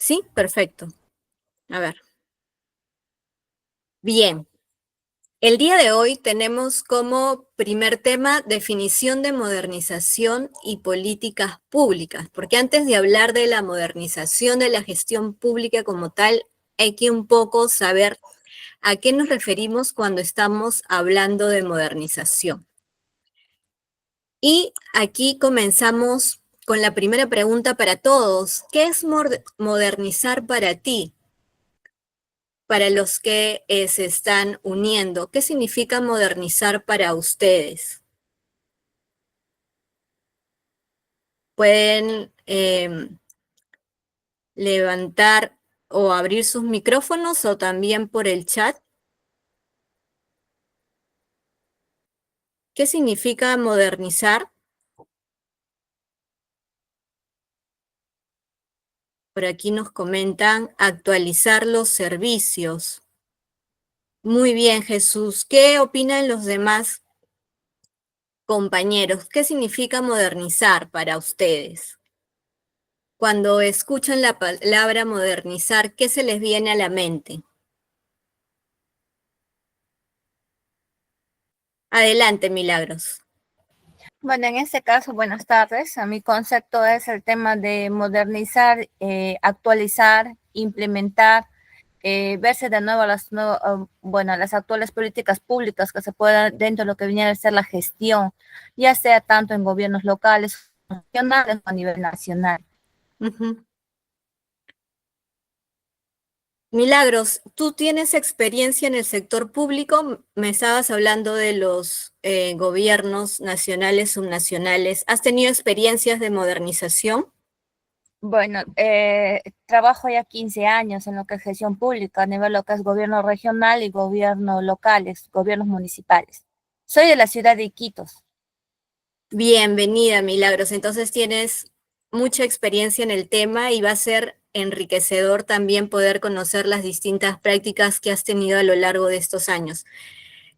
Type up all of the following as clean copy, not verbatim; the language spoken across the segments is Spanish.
Sí, perfecto. A ver. Bien. El día de hoy tenemos como primer tema definición de modernización y políticas públicas, porque antes de hablar de la modernización de la gestión pública como tal, hay que un poco saber a qué nos referimos cuando estamos hablando de modernización. Y aquí comenzamos con la primera pregunta para todos. ¿Qué es modernizar para ti? Para los que se están uniendo. ¿Qué significa modernizar para ustedes? Pueden levantar o abrir sus micrófonos o también por el chat. ¿Qué significa modernizar? Por aquí nos comentan actualizar los servicios. Muy bien, Jesús. ¿Qué opinan los demás compañeros? ¿Qué significa modernizar para ustedes? Cuando escuchan la palabra modernizar, ¿qué se les viene a la mente? Adelante, Milagros. Bueno, en este caso, buenas tardes. A mi concepto es el tema de modernizar, actualizar, implementar, verse de nuevo las actuales políticas públicas que se puedan dentro de lo que viene a ser la gestión, ya sea tanto en gobiernos locales, regionales o a nivel nacional. Uh-huh. Milagros, ¿tú tienes experiencia en el sector público? Me estabas hablando de los gobiernos nacionales, subnacionales. ¿Has tenido experiencias de modernización? Bueno, trabajo ya 15 años en lo que es gestión pública, a nivel lo que es gobierno regional y gobierno locales, gobiernos municipales. Soy de la ciudad de Iquitos. Bienvenida, Milagros. Entonces tienes mucha experiencia en el tema y va a ser enriquecedor también poder conocer las distintas prácticas que has tenido a lo largo de estos años.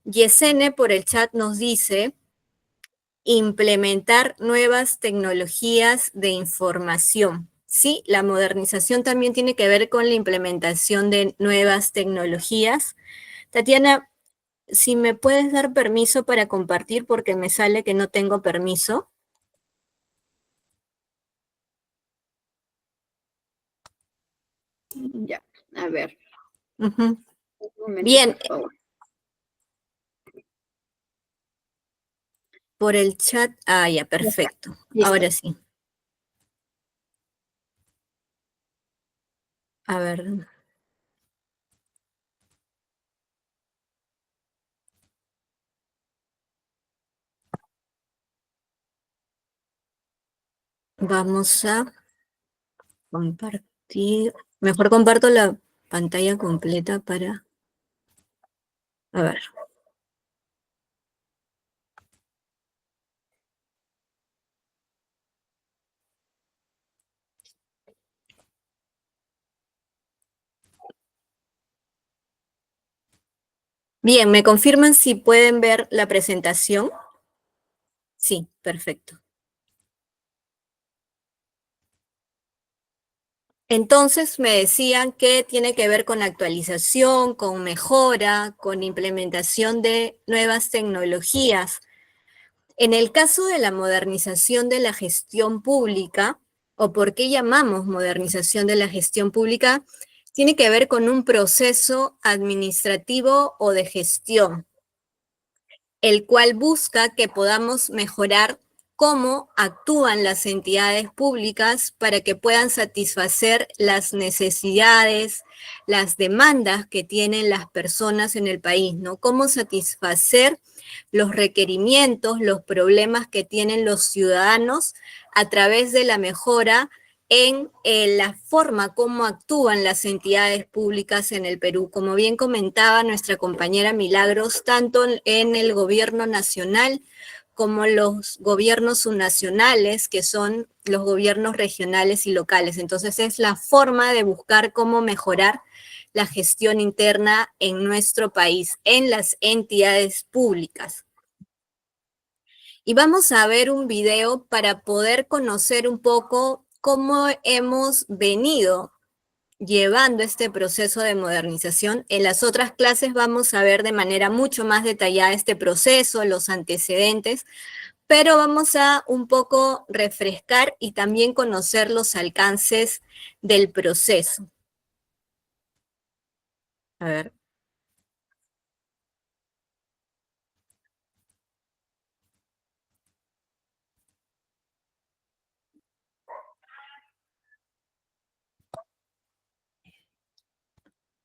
Yesene por el chat nos dice implementar nuevas tecnologías de información. Sí, la modernización también tiene que ver con la implementación de nuevas tecnologías. Tatiana, si me puedes dar permiso para compartir porque me sale que no tengo permiso. Ya, a ver. Uh-huh. Un momento, Bien. por favor. Por el chat, ya, perfecto. Listo. Ahora sí. A ver. Vamos a compartir. Mejor comparto la pantalla completa para... A ver. Bien, ¿me confirman si pueden ver la presentación? Sí, perfecto. Entonces me decían que tiene que ver con actualización, con mejora, con implementación de nuevas tecnologías. En el caso de la modernización de la gestión pública, o por qué llamamos modernización de la gestión pública, tiene que ver con un proceso administrativo o de gestión, el cual busca que podamos mejorar cómo actúan las entidades públicas para que puedan satisfacer las necesidades, las demandas que tienen las personas en el país, ¿no? Cómo satisfacer los requerimientos, los problemas que tienen los ciudadanos a través de la mejora en la forma como actúan las entidades públicas en el Perú. Como bien comentaba nuestra compañera Milagros, tanto en el gobierno nacional como los gobiernos subnacionales, que son los gobiernos regionales y locales. Entonces es la forma de buscar cómo mejorar la gestión interna en nuestro país, en las entidades públicas. Y vamos a ver un video para poder conocer un poco cómo hemos venido llevando este proceso de modernización. En las otras clases vamos a ver de manera mucho más detallada este proceso, los antecedentes, pero vamos a un poco refrescar y también conocer los alcances del proceso. A ver.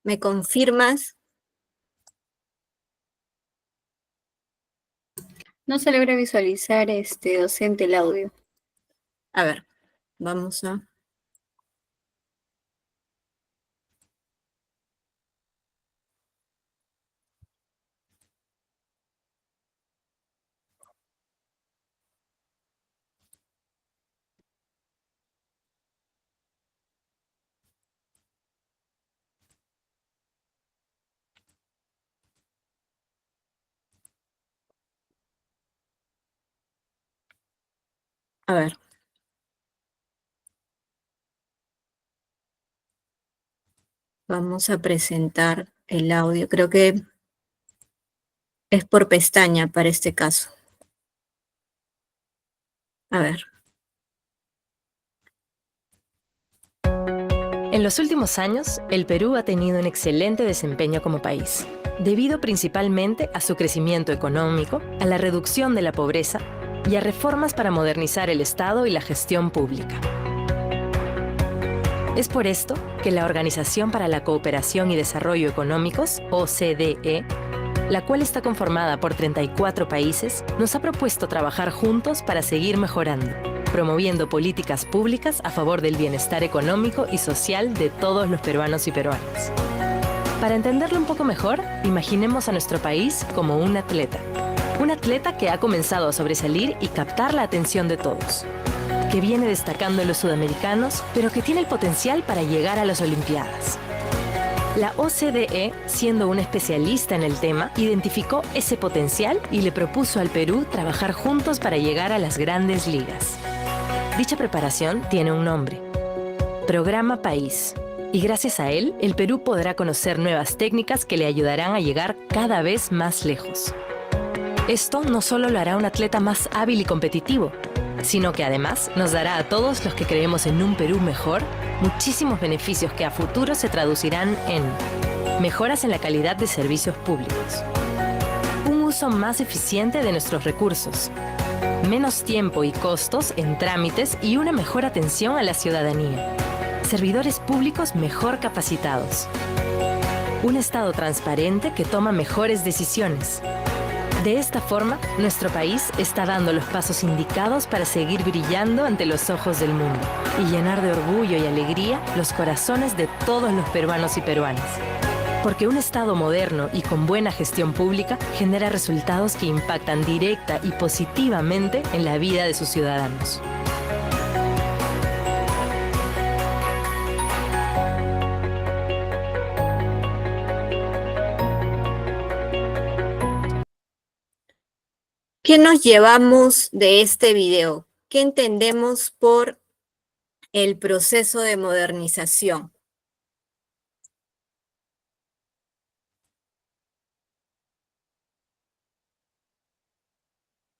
¿Me confirmas? No se logra visualizar, docente, el audio. A ver, vamos a... A ver. Vamos a presentar el audio. Creo que es por pestaña para este caso. A ver. En los últimos años, el Perú ha tenido un excelente desempeño como país, debido principalmente a su crecimiento económico, a la reducción de la pobreza y a reformas para modernizar el Estado y la gestión pública. Es por esto que la Organización para la Cooperación y Desarrollo Económicos, OCDE, la cual está conformada por 34 países, nos ha propuesto trabajar juntos para seguir mejorando, promoviendo políticas públicas a favor del bienestar económico y social de todos los peruanos y peruanas. Para entenderlo un poco mejor, imaginemos a nuestro país como un atleta que ha comenzado a sobresalir y captar la atención de todos, que viene destacando en los sudamericanos, pero que tiene el potencial para llegar a las Olimpiadas. La OCDE, siendo una especialista en el tema, identificó ese potencial y le propuso al Perú trabajar juntos para llegar a las grandes ligas. Dicha preparación tiene un nombre: Programa País. Y gracias a él, el Perú podrá conocer nuevas técnicas que le ayudarán a llegar cada vez más lejos. Esto no solo lo hará un atleta más hábil y competitivo, sino que además nos dará a todos los que creemos en un Perú mejor muchísimos beneficios que a futuro se traducirán en mejoras en la calidad de servicios públicos, un uso más eficiente de nuestros recursos, menos tiempo y costos en trámites y una mejor atención a la ciudadanía, servidores públicos mejor capacitados, un Estado transparente que toma mejores decisiones. De esta forma, nuestro país está dando los pasos indicados para seguir brillando ante los ojos del mundo y llenar de orgullo y alegría los corazones de todos los peruanos y peruanas. Porque un Estado moderno y con buena gestión pública genera resultados que impactan directa y positivamente en la vida de sus ciudadanos. ¿Qué nos llevamos de este video? ¿Qué entendemos por el proceso de modernización?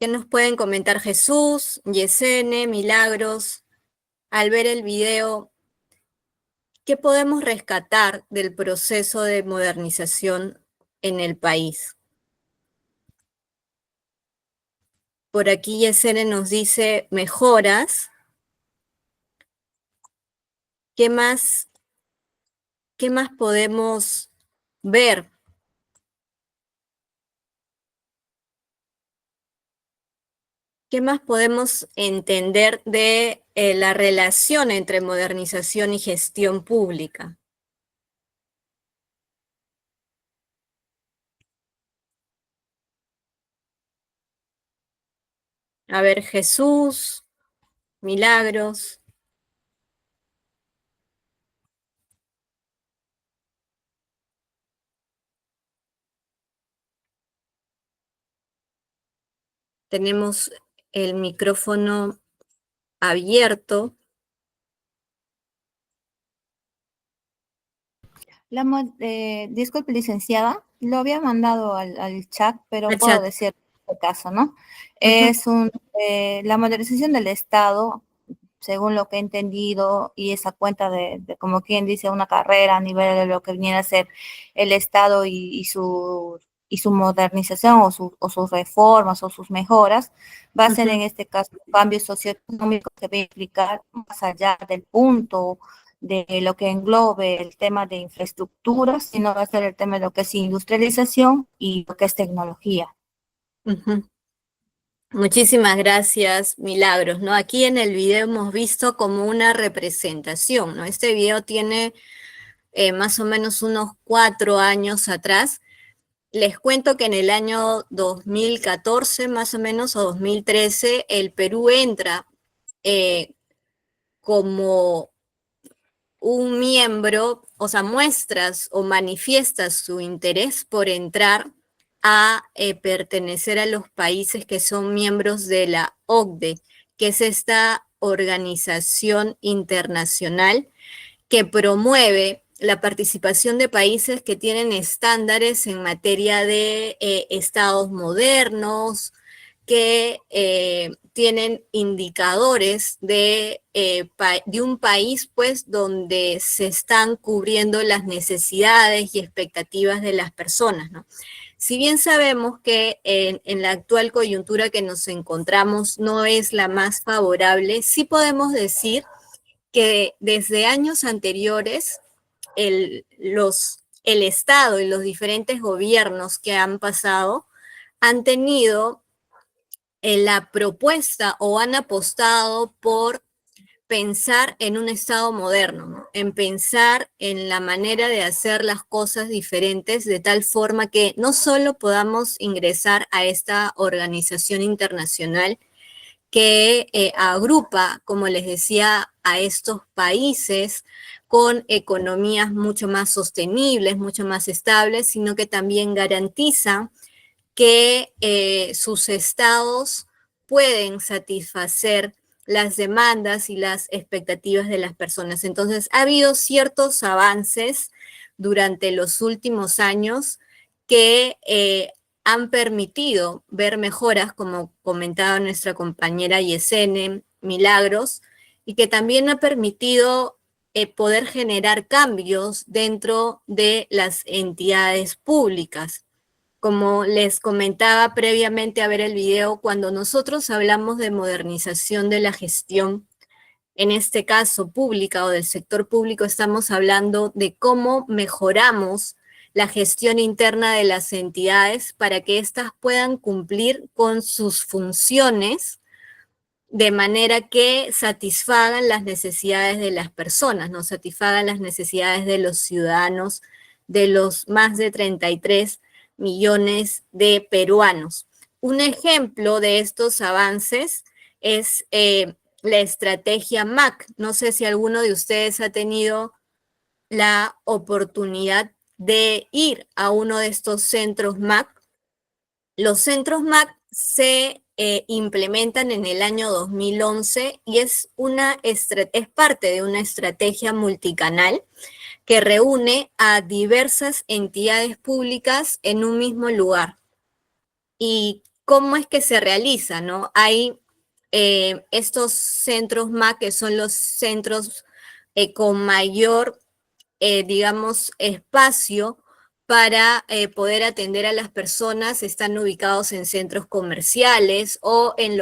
¿Qué nos pueden comentar Jesús, Yesene, Milagros? Al ver el video, ¿qué podemos rescatar del proceso de modernización en el país? Por aquí Yesene nos dice mejoras. ¿Qué más podemos ver? ¿Qué más podemos entender de la relación entre modernización y gestión pública? A ver, Jesús, Milagros. Tenemos el micrófono abierto. Disculpe, licenciada, lo había mandado al chat, pero Al puedo chat. decir el caso, ¿no? Ujú, La modernización del Estado, según lo que he entendido, y esa cuenta de como quien dice, una carrera a nivel de lo que viniera a ser el Estado y su modernización o sus reformas o sus mejoras, va a ser ujú. en este caso un cambio socioeconómico que va a implicar más allá del punto de lo que englobe el tema de infraestructura, sino va a ser el tema de lo que es industrialización y lo que es tecnología. Ujú. Muchísimas gracias, Milagros, ¿no? Aquí en el video hemos visto como una representación, ¿no? Este video tiene más o menos unos 4 años atrás. Les cuento que en el año 2014, más o menos, o 2013, el Perú entra eh, como un miembro, o sea, muestras o manifiestas su interés por entrar a pertenecer a los países que son miembros de la OCDE, que es esta organización internacional que promueve la participación de países que tienen estándares en materia de estados modernos, que tienen indicadores de un país, pues, donde se están cubriendo las necesidades y expectativas de las personas, ¿no? Si bien sabemos que en la actual coyuntura que nos encontramos no es la más favorable, sí podemos decir que desde años anteriores el Estado y los diferentes gobiernos que han pasado han tenido la propuesta o han apostado por pensar en un Estado moderno, ¿no? En pensar en la manera de hacer las cosas diferentes de tal forma que no solo podamos ingresar a esta organización internacional que agrupa, como les decía, a estos países con economías mucho más sostenibles, mucho más estables, sino que también garantiza que sus estados pueden satisfacer las demandas y las expectativas de las personas. Entonces, ha habido ciertos avances durante los últimos años que han permitido ver mejoras, como comentaba nuestra compañera Yesene Milagros, y que también ha permitido poder generar cambios dentro de las entidades públicas. Como les comentaba previamente a ver el video, cuando nosotros hablamos de modernización de la gestión, en este caso pública o del sector público, estamos hablando de cómo mejoramos la gestión interna de las entidades para que éstas puedan cumplir con sus funciones de manera que satisfagan las necesidades de las personas, no satisfagan las necesidades de los ciudadanos, de los más de 33 millones de peruanos. Un ejemplo de estos avances es la estrategia MAC. No sé si alguno de ustedes ha tenido la oportunidad de ir a uno de estos centros MAC. Los centros MAC se implementan en el año 2011 y es parte de una estrategia multicanal que reúne a diversas entidades públicas en un mismo lugar. ¿Y cómo es que se realiza, no? Hay estos centros MAC, que son los centros con mayor, digamos, espacio para poder atender a las personas. Están ubicados en centros comerciales o en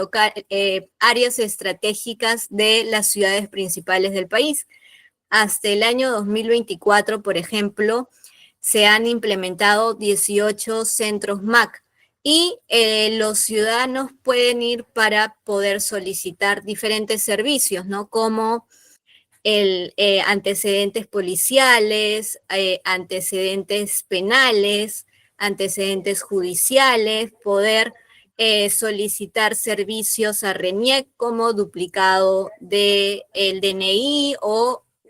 áreas estratégicas de las ciudades principales del país. Hasta el año 2024, por ejemplo, se han implementado 18 centros MAC y los ciudadanos pueden ir para poder solicitar diferentes servicios, ¿no? Como antecedentes policiales, antecedentes penales, antecedentes judiciales, poder solicitar servicios a RENIEC como duplicado del DNI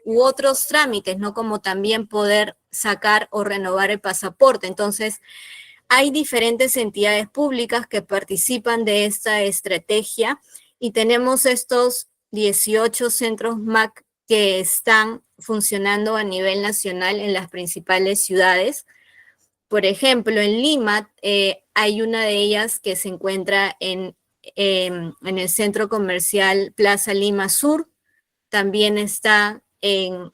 u otros trámites, ¿no? Como también poder sacar o renovar el pasaporte. Entonces, hay diferentes entidades públicas que participan de esta estrategia y tenemos estos 18 centros MAC que están funcionando a nivel nacional en las principales ciudades. Por ejemplo, en Lima hay una de ellas que se encuentra en el centro comercial Plaza Lima Sur, también está en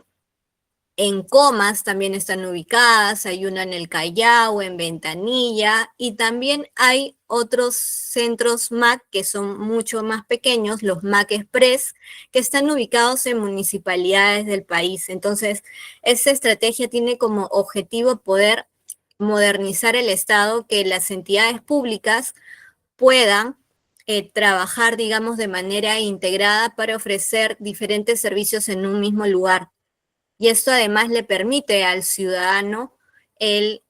Comas, también están ubicadas, hay una en el Callao, en Ventanilla, y también hay otros centros MAC que son mucho más pequeños, los MAC Express, que están ubicados en municipalidades del país. Entonces, esta estrategia tiene como objetivo poder modernizar el Estado, que las entidades públicas puedan trabajar, digamos, de manera integrada para ofrecer diferentes servicios en un mismo lugar. Y esto además le permite al ciudadano el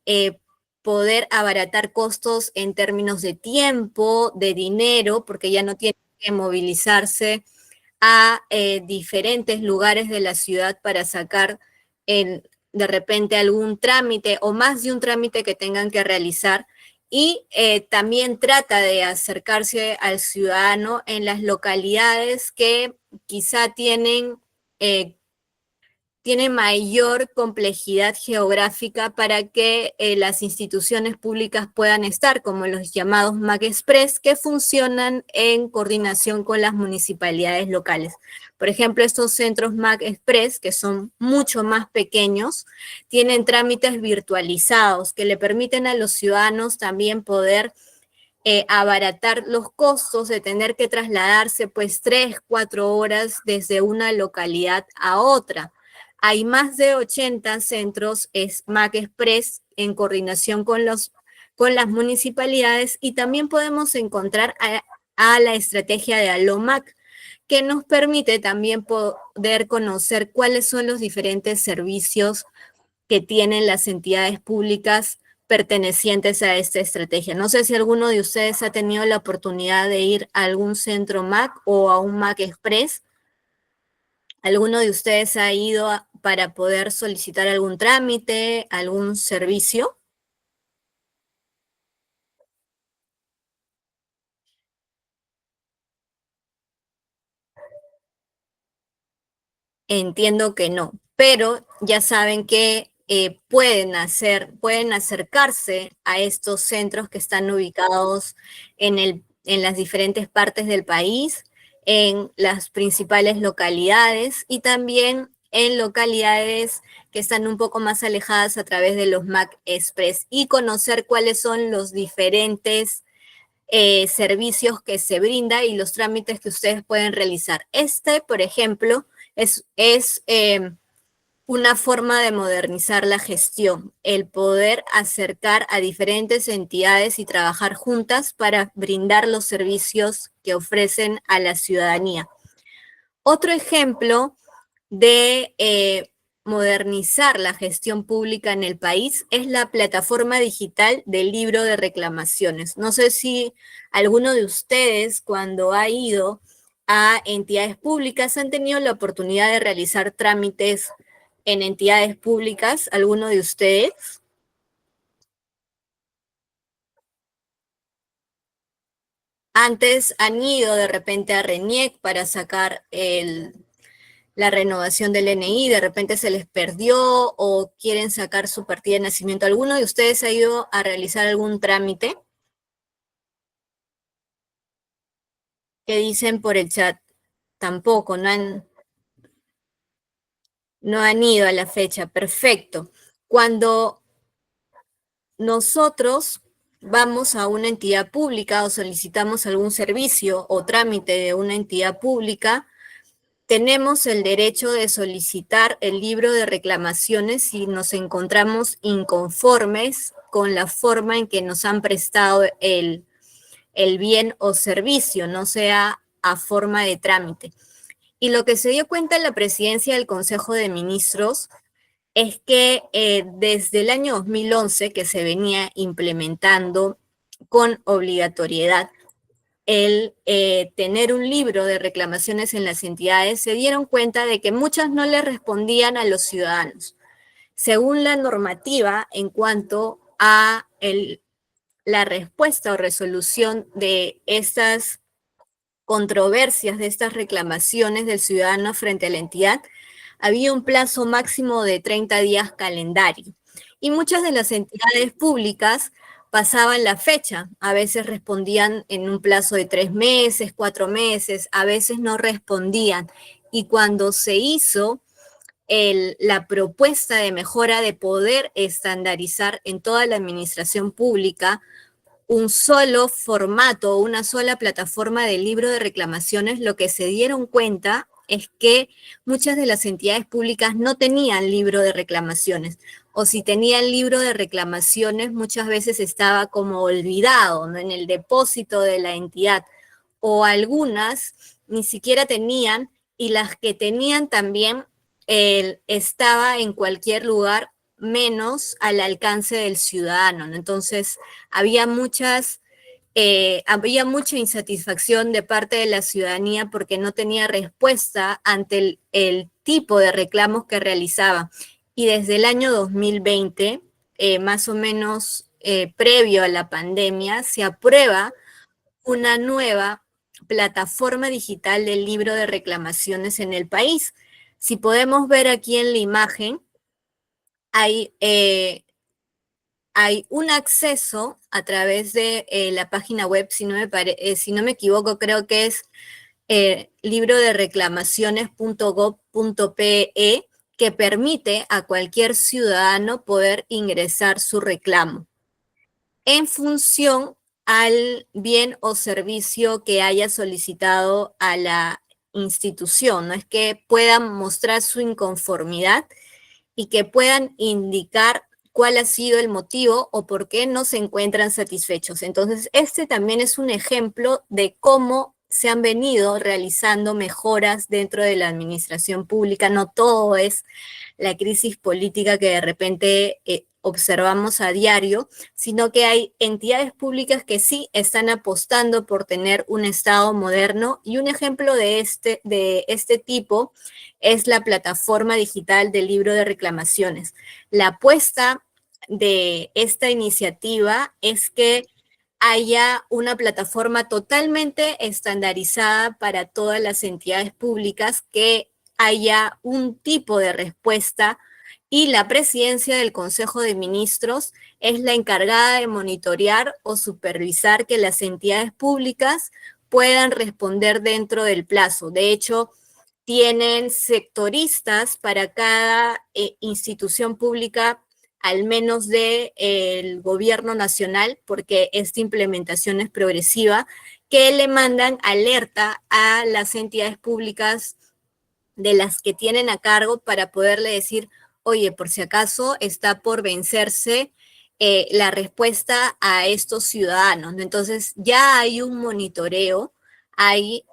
poder abaratar costos en términos de tiempo, de dinero, porque ya no tiene que movilizarse a diferentes lugares de la ciudad para sacar de repente algún trámite o más de un trámite que tengan que realizar. Y también trata de acercarse al ciudadano en las localidades que quizá tienen mayor complejidad geográfica para que las instituciones públicas puedan estar, como los llamados MAC Express, que funcionan en coordinación con las municipalidades locales. Por ejemplo, estos centros MAC Express, que son mucho más pequeños, tienen trámites virtualizados que le permiten a los ciudadanos también poder abaratar los costos de tener que trasladarse pues 3, 4 horas desde una localidad a otra. Hay más de 80 centros MAC Express en coordinación con las municipalidades, y también podemos encontrar a la estrategia de ALOMAC, que nos permite también poder conocer cuáles son los diferentes servicios que tienen las entidades públicas pertenecientes a esta estrategia. No sé si alguno de ustedes ha tenido la oportunidad de ir a algún centro MAC o a un MAC Express. ¿Alguno de ustedes ha ido para poder solicitar algún trámite, algún servicio? Entiendo que no, pero ya saben que pueden acercarse a estos centros que están ubicados en las diferentes partes del país, en las principales localidades y también en localidades que están un poco más alejadas a través de los MAC Express, y conocer cuáles son los diferentes servicios que se brinda y los trámites que ustedes pueden realizar. Por ejemplo, es una forma de modernizar la gestión, el poder acercar a diferentes entidades y trabajar juntas para brindar los servicios que ofrecen a la ciudadanía. Otro ejemplo de modernizar la gestión pública en el país es la plataforma digital del libro de reclamaciones. No sé si alguno de ustedes, cuando ha ido a entidades públicas, han tenido la oportunidad de realizar trámites en entidades públicas. ¿Alguno de ustedes? Antes han ido de repente a RENIEC para sacar la renovación del NI, de repente se les perdió o quieren sacar su partida de nacimiento. ¿Alguno de ustedes ha ido a realizar algún trámite? ¿Qué dicen por el chat? Tampoco, no han ido a la fecha. Perfecto. Cuando nosotros vamos a una entidad pública o solicitamos algún servicio o trámite de una entidad pública, tenemos el derecho de solicitar el libro de reclamaciones si nos encontramos inconformes con la forma en que nos han prestado el bien o servicio, no sea a forma de trámite. Y lo que se dio cuenta en la presidencia del Consejo de Ministros es que desde el año 2011, que se venía implementando con obligatoriedad el tener un libro de reclamaciones en las entidades, se dieron cuenta de que muchas no le respondían a los ciudadanos. Según la normativa en cuanto a la respuesta o resolución de estas controversias, de estas reclamaciones del ciudadano frente a la entidad, había un plazo máximo de 30 días calendario. Y muchas de las entidades públicas pasaban la fecha. A veces respondían en un plazo de 3 meses, 4 meses, a veces no respondían. Y cuando se hizo la propuesta de mejora de poder estandarizar en toda la administración pública un solo formato, una sola plataforma de libro de reclamaciones, lo que se dieron cuenta es que muchas de las entidades públicas no tenían libro de reclamaciones, o si tenían libro de reclamaciones muchas veces estaba como olvidado, ¿no?, en el depósito de la entidad, o algunas ni siquiera tenían, y las que tenían también estaba en cualquier lugar menos al alcance del ciudadano, ¿no? Entonces, había mucha insatisfacción de parte de la ciudadanía porque no tenía respuesta ante el tipo de reclamos que realizaba. Y desde el año 2020, más o menos previo a la pandemia, se aprueba una nueva plataforma digital del libro de reclamaciones en el país. Si podemos ver aquí en la imagen, hay un acceso a través de la página web, si no me equivoco, creo que es librodereclamaciones.gov.pe, que permite a cualquier ciudadano poder ingresar su reclamo en función al bien o servicio que haya solicitado a la institución. No es que puedan mostrar su inconformidad y que puedan indicar cuál ha sido el motivo o por qué no se encuentran satisfechos. Entonces, este también es un ejemplo de cómo se han venido realizando mejoras dentro de la administración pública. No todo es la crisis política que de repente observamos a diario, sino que hay entidades públicas que sí están apostando por tener un Estado moderno, y un ejemplo de este tipo es la plataforma digital del libro de reclamaciones. La apuesta de esta iniciativa es que haya una plataforma totalmente estandarizada para todas las entidades públicas, que haya un tipo de respuesta, y la presidencia del Consejo de Ministros es la encargada de monitorear o supervisar que las entidades públicas puedan responder dentro del plazo. De hecho, tienen sectoristas para cada institución pública, al menos del gobierno nacional, porque esta implementación es progresiva, que le mandan alerta a las entidades públicas de las que tienen a cargo para poderle decir, oye, por si acaso está por vencerse la respuesta a estos ciudadanos, ¿no? Entonces ya hay un monitoreo, hay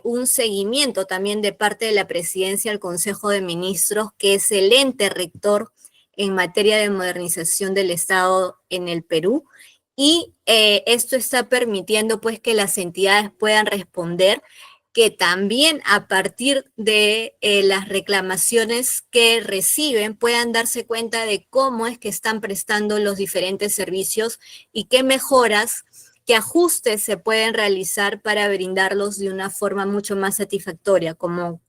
un seguimiento también de parte de la presidencia del Consejo de Ministros, que es el ente rector en materia de modernización del Estado en el Perú, y esto está permitiendo pues que las entidades puedan responder, que también a partir de las reclamaciones que reciben puedan darse cuenta de cómo es que están prestando los diferentes servicios y qué mejoras, qué ajustes se pueden realizar para brindarlos de una forma mucho más satisfactoria, como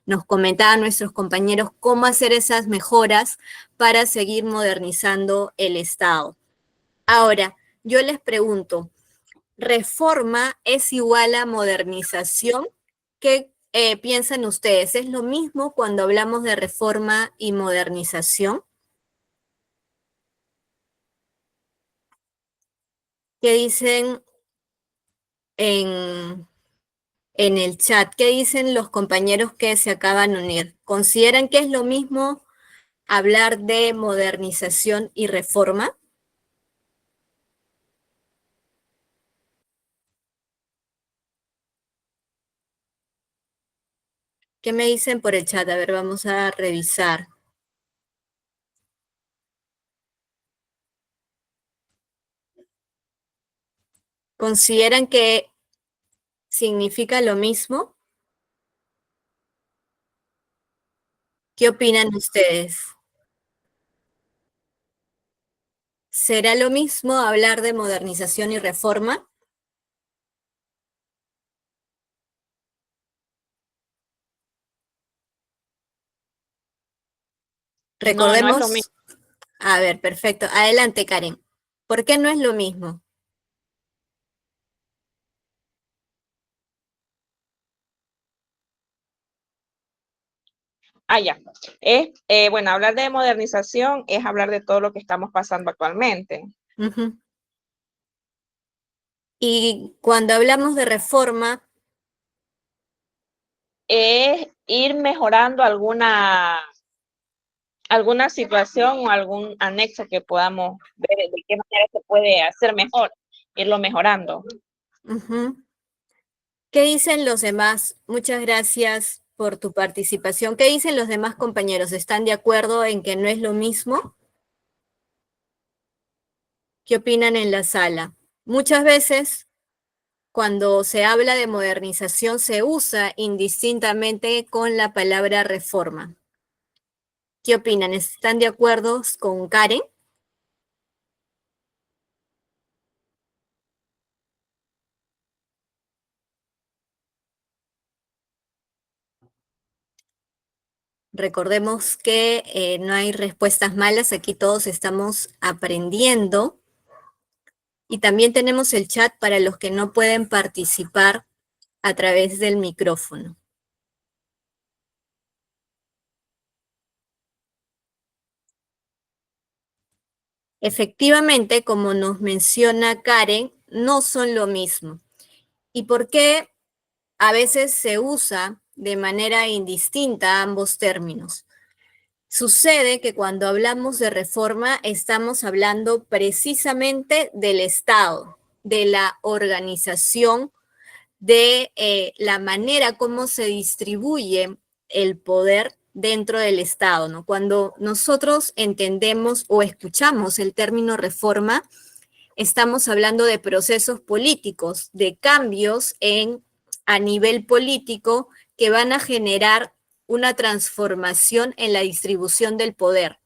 nos comentaban nuestros compañeros, cómo hacer esas mejoras para seguir modernizando el Estado. Ahora, yo les pregunto, ¿reforma es igual a modernización? ¿Qué piensan ustedes? ¿Es lo mismo cuando hablamos de reforma y modernización? ¿Qué dicen en, en el chat? ¿Qué dicen los compañeros que se acaban de unir? ¿Consideran que es lo mismo hablar de modernización y reforma? ¿Qué me dicen por el chat? A ver, vamos a revisar. ¿Consideran que significa lo mismo? ¿Qué opinan ustedes? ¿Será lo mismo hablar de modernización y reforma? Recordemos. No es lo mismo. A ver, perfecto. Adelante, Karen. ¿Por qué no es lo mismo? Ya. Bueno, hablar de modernización es hablar de todo lo que estamos pasando actualmente. Uh-huh. Y cuando hablamos de reforma, es ir mejorando alguna situación o algún anexo que podamos ver de qué manera se puede hacer mejor, irlo mejorando. uh-huh. ¿Qué dicen los demás? Muchas gracias por tu participación. ¿Qué dicen los demás compañeros? ¿Están de acuerdo en que no es lo mismo? ¿Qué opinan en la sala? Muchas veces, cuando se habla de modernización, se usa indistintamente con la palabra reforma. ¿Qué opinan? ¿Están de acuerdo con Karen? Recordemos que no hay respuestas malas, aquí todos estamos aprendiendo. Y también tenemos el chat para los que no pueden participar a través del micrófono. Efectivamente, como nos menciona Karen, no son lo mismo. ¿Y por qué a veces se usa de manera indistinta ambos términos? Sucede que cuando hablamos de reforma estamos hablando precisamente del Estado, de la organización, de la manera como se distribuye el poder dentro del Estado, ¿no? Cuando nosotros entendemos o escuchamos el término reforma, estamos hablando de procesos políticos, de cambios a nivel político que van a generar una transformación en la distribución del poder,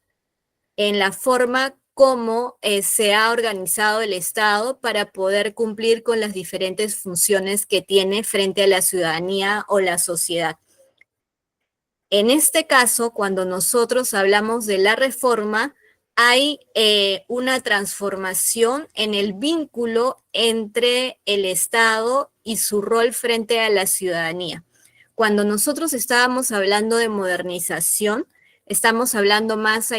en la forma como se ha organizado el Estado para poder cumplir con las diferentes funciones que tiene frente a la ciudadanía o la sociedad. En este caso, cuando nosotros hablamos de la reforma, hay una transformación en el vínculo entre el Estado y su rol frente a la ciudadanía. Cuando nosotros estábamos hablando de modernización, estamos hablando más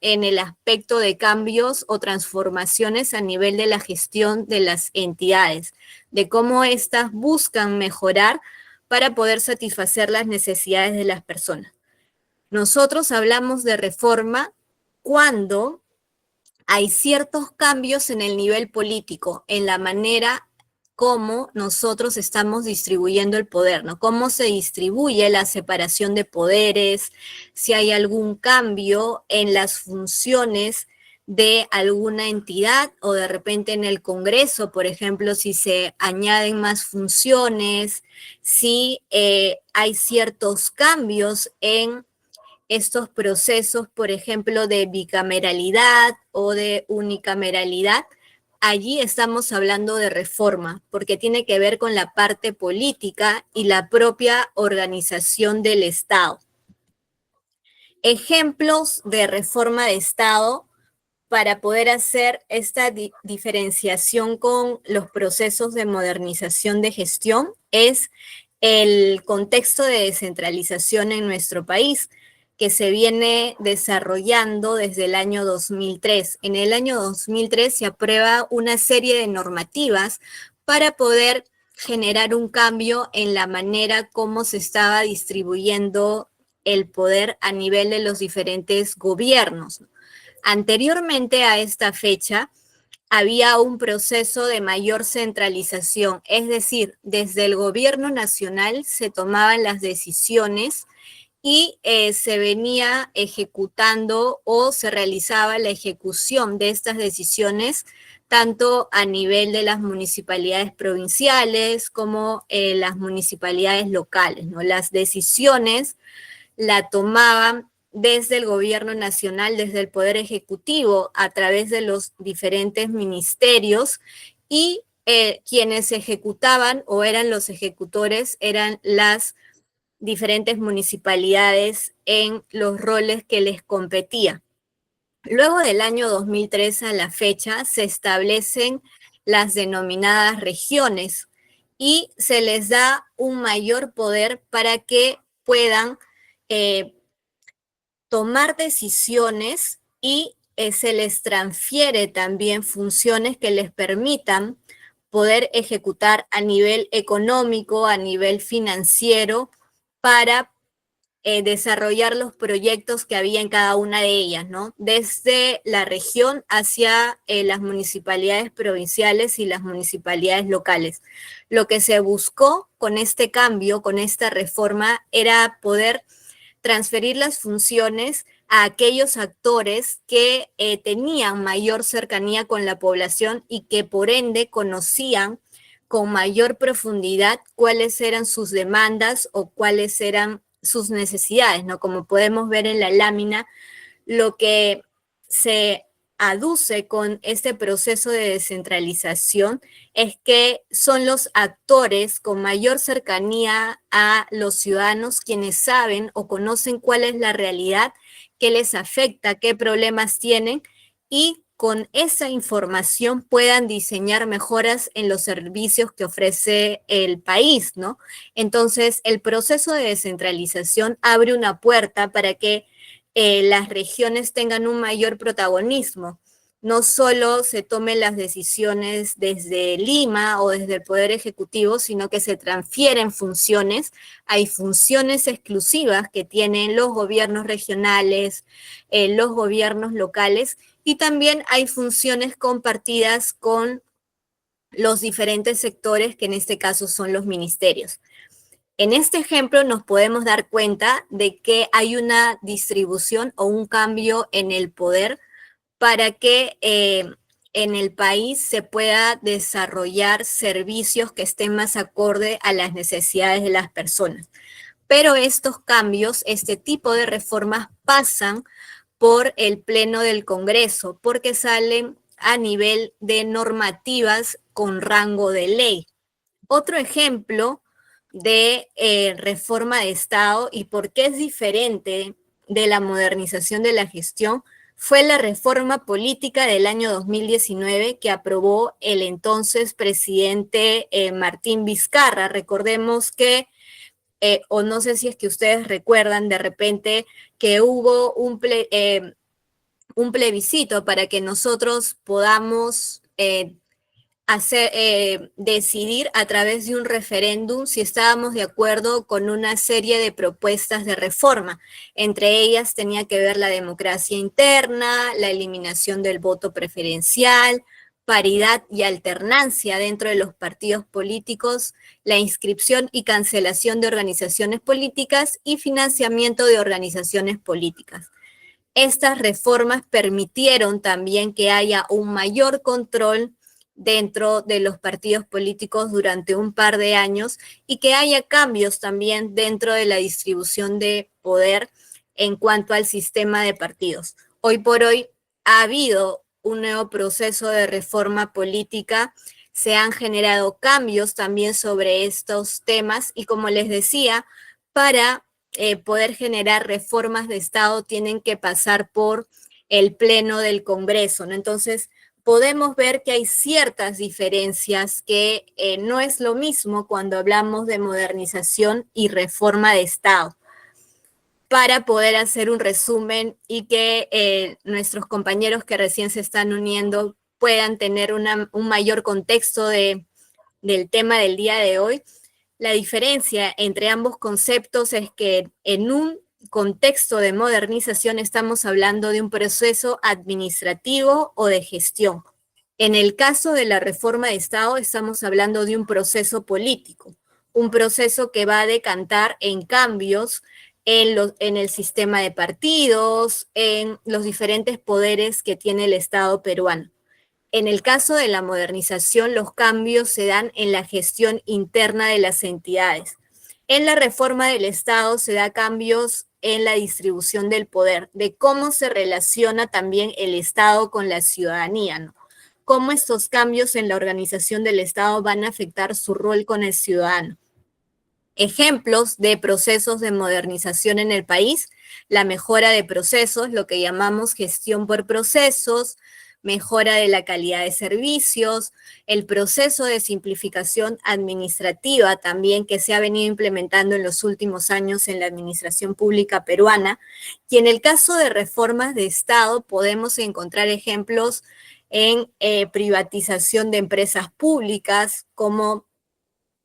en el aspecto de cambios o transformaciones a nivel de la gestión de las entidades, de cómo éstas buscan mejorar para poder satisfacer las necesidades de las personas. Nosotros hablamos de reforma cuando hay ciertos cambios en el nivel político, en la manera cómo nosotros estamos distribuyendo el poder, ¿no? Cómo se distribuye la separación de poderes, si hay algún cambio en las funciones de alguna entidad o de repente en el Congreso, por ejemplo, si se añaden más funciones, si hay ciertos cambios en estos procesos, por ejemplo, de bicameralidad o de unicameralidad. Allí estamos hablando de reforma, porque tiene que ver con la parte política y la propia organización del Estado. Ejemplos de reforma de Estado para poder hacer esta diferenciación con los procesos de modernización de gestión es el contexto de descentralización en nuestro país, que se viene desarrollando desde el año 2003. En el año 2003 se aprueba una serie de normativas para poder generar un cambio en la manera como se estaba distribuyendo el poder a nivel de los diferentes gobiernos. Anteriormente a esta fecha, había un proceso de mayor centralización, es decir, desde el gobierno nacional se tomaban las decisiones y se venía ejecutando o se realizaba la ejecución de estas decisiones tanto a nivel de las municipalidades provinciales como las municipalidades locales, ¿no? Las decisiones la tomaban desde el gobierno nacional, desde el Poder Ejecutivo, a través de los diferentes ministerios y quienes ejecutaban o eran los ejecutores eran las diferentes municipalidades en los roles que les competía. Luego del año 2003 a la fecha se establecen las denominadas regiones y se les da un mayor poder para que puedan tomar decisiones y se les transfiere también funciones que les permitan poder ejecutar a nivel económico, a nivel financiero, para desarrollar los proyectos que había en cada una de ellas, ¿no? Desde la región hacia las municipalidades provinciales y las municipalidades locales. Lo que se buscó con este cambio, con esta reforma, era poder transferir las funciones a aquellos actores que tenían mayor cercanía con la población y que por ende conocían con mayor profundidad cuáles eran sus demandas o cuáles eran sus necesidades, ¿no? Como podemos ver en la lámina, lo que se aduce con este proceso de descentralización es que son los actores con mayor cercanía a los ciudadanos quienes saben o conocen cuál es la realidad, qué les afecta, qué problemas tienen, y con esa información puedan diseñar mejoras en los servicios que ofrece el país, ¿no? Entonces, el proceso de descentralización abre una puerta para que las regiones tengan un mayor protagonismo. No solo se tomen las decisiones desde Lima o desde el Poder Ejecutivo, sino que se transfieren funciones. Hay funciones exclusivas que tienen los gobiernos regionales, los gobiernos locales, y también hay funciones compartidas con los diferentes sectores, que en este caso son los ministerios. En este ejemplo nos podemos dar cuenta de que hay una distribución o un cambio en el poder para que en el país se pueda desarrollar servicios que estén más acorde a las necesidades de las personas. Pero estos cambios, este tipo de reformas pasan por el Pleno del Congreso, porque salen a nivel de normativas con rango de ley. Otro ejemplo de reforma de Estado y por qué es diferente de la modernización de la gestión fue la reforma política del año 2019 que aprobó el entonces presidente Martín Vizcarra. Recordemos que, o no sé si es que ustedes recuerdan de repente que hubo un plebiscito para que nosotros podamos decidir a través de un referéndum si estábamos de acuerdo con una serie de propuestas de reforma. Entre ellas tenía que ver la democracia interna, la eliminación del voto preferencial, paridad y alternancia dentro de los partidos políticos, la inscripción y cancelación de organizaciones políticas y financiamiento de organizaciones políticas. Estas reformas permitieron también que haya un mayor control dentro de los partidos políticos durante un par de años y que haya cambios también dentro de la distribución de poder en cuanto al sistema de partidos. Hoy por hoy ha habido un nuevo proceso de reforma política, se han generado cambios también sobre estos temas y, como les decía, para poder generar reformas de Estado tienen que pasar por el Pleno del Congreso, ¿no? Entonces, podemos ver que hay ciertas diferencias que no es lo mismo cuando hablamos de modernización y reforma de Estado. Para poder hacer un resumen y que nuestros compañeros que recién se están uniendo puedan tener un mayor contexto del tema del día de hoy, la diferencia entre ambos conceptos es que en un contexto de modernización estamos hablando de un proceso administrativo o de gestión. En el caso de la reforma de Estado estamos hablando de un proceso político, un proceso que va a decantar en cambios en el sistema de partidos, en los diferentes poderes que tiene el Estado peruano. En el caso de la modernización, los cambios se dan en la gestión interna de las entidades. En la reforma del Estado se da cambios en la distribución del poder, de cómo se relaciona también el Estado con la ciudadanía, ¿no? Cómo estos cambios en la organización del Estado van a afectar su rol con el ciudadano. Ejemplos de procesos de modernización en el país: la mejora de procesos, lo que llamamos gestión por procesos, mejora de la calidad de servicios, el proceso de simplificación administrativa también que se ha venido implementando en los últimos años en la administración pública peruana. Y en el caso de reformas de Estado podemos encontrar ejemplos en privatización de empresas públicas, como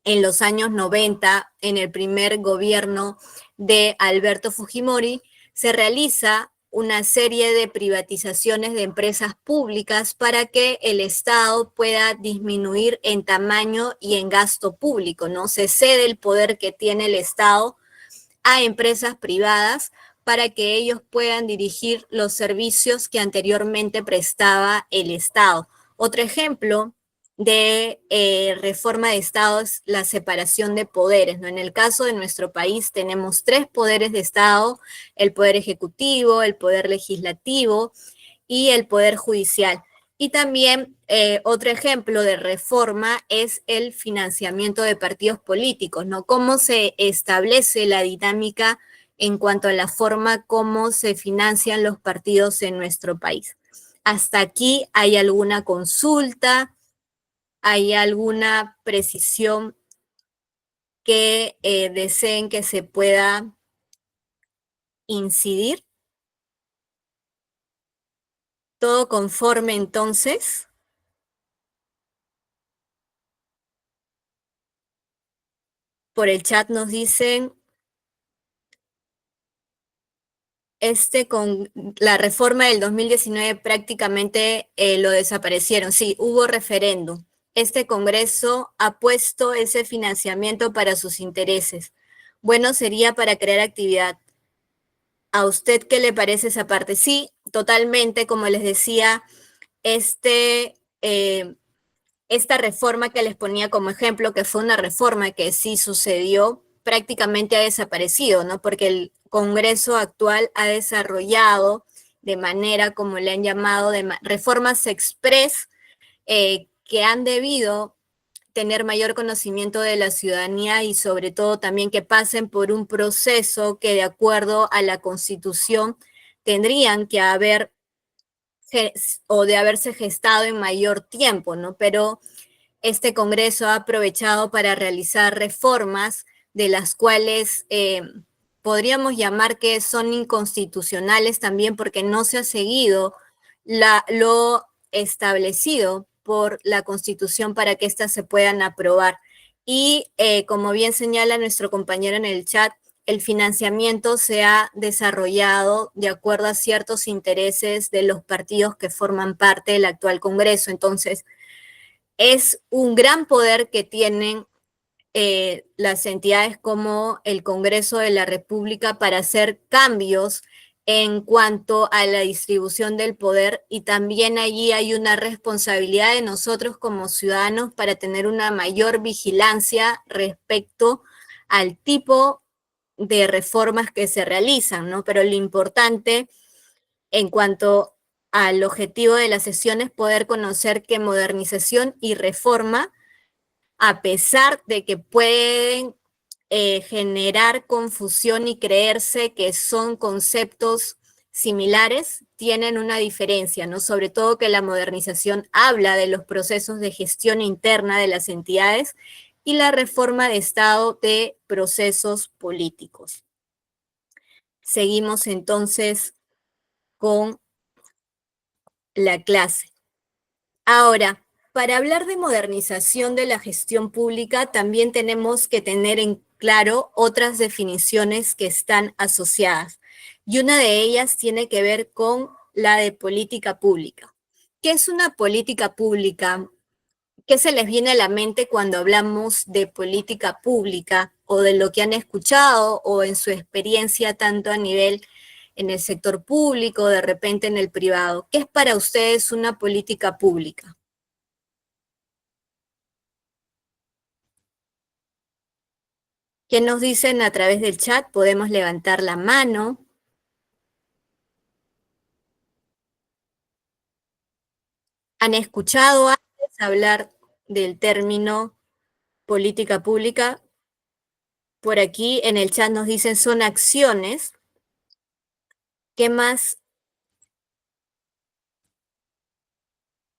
en los años 90, en el primer gobierno de Alberto Fujimori, se realiza una serie de privatizaciones de empresas públicas para que el Estado pueda disminuir en tamaño y en gasto público, ¿no? Se cede el poder que tiene el Estado a empresas privadas para que ellos puedan dirigir los servicios que anteriormente prestaba el Estado. Otro ejemplo de reforma de Estado es la separación de poderes, ¿no? En el caso de nuestro país tenemos 3 poderes de Estado: el poder ejecutivo, el poder legislativo y el poder judicial. Y también otro ejemplo de reforma es el financiamiento de partidos políticos, ¿no? Cómo se establece la dinámica en cuanto a la forma como se financian los partidos en nuestro país. ¿Hasta aquí hay alguna consulta? ¿Hay alguna precisión que deseen que se pueda incidir? ¿Todo conforme entonces? Por el chat nos dicen, con la reforma del 2019 prácticamente lo desaparecieron. Sí, hubo referéndum. Este Congreso ha puesto ese financiamiento para sus intereses. Bueno, sería para crear actividad. ¿A usted qué le parece esa parte? Sí, totalmente, como les decía, esta reforma que les ponía como ejemplo, que fue una reforma que sí sucedió, prácticamente ha desaparecido, ¿no? Porque el Congreso actual ha desarrollado de manera, como le han llamado, reformas express que han debido tener mayor conocimiento de la ciudadanía y sobre todo también que pasen por un proceso que de acuerdo a la Constitución tendrían que haber o de haberse gestado en mayor tiempo, ¿no? Pero este Congreso ha aprovechado para realizar reformas de las cuales podríamos llamar que son inconstitucionales también porque no se ha seguido lo establecido por la Constitución para que éstas se puedan aprobar. Y como bien señala nuestro compañero en el chat, el financiamiento se ha desarrollado de acuerdo a ciertos intereses de los partidos que forman parte del actual Congreso. Entonces, es un gran poder que tienen las entidades como el Congreso de la República para hacer cambios en cuanto a la distribución del poder, y también allí hay una responsabilidad de nosotros como ciudadanos para tener una mayor vigilancia respecto al tipo de reformas que se realizan, ¿no? Pero lo importante en cuanto al objetivo de la sesión es poder conocer que modernización y reforma, a pesar de que pueden generar confusión y creerse que son conceptos similares, tienen una diferencia, ¿no? Sobre todo que la modernización habla de los procesos de gestión interna de las entidades y la reforma de Estado de procesos políticos. Seguimos entonces con la clase. Ahora, para hablar de modernización de la gestión pública, también tenemos que tener en claro otras definiciones que están asociadas. Y una de ellas tiene que ver con la de política pública. ¿Qué es una política pública? ¿Qué se les viene a la mente cuando hablamos de política pública o de lo que han escuchado o en su experiencia tanto a nivel en el sector público, de repente en el privado? ¿Qué es para ustedes una política pública? ¿Qué nos dicen a través del chat? Podemos levantar la mano. ¿Han escuchado antes hablar del término política pública? Por aquí en el chat nos dicen son acciones. ¿Qué más?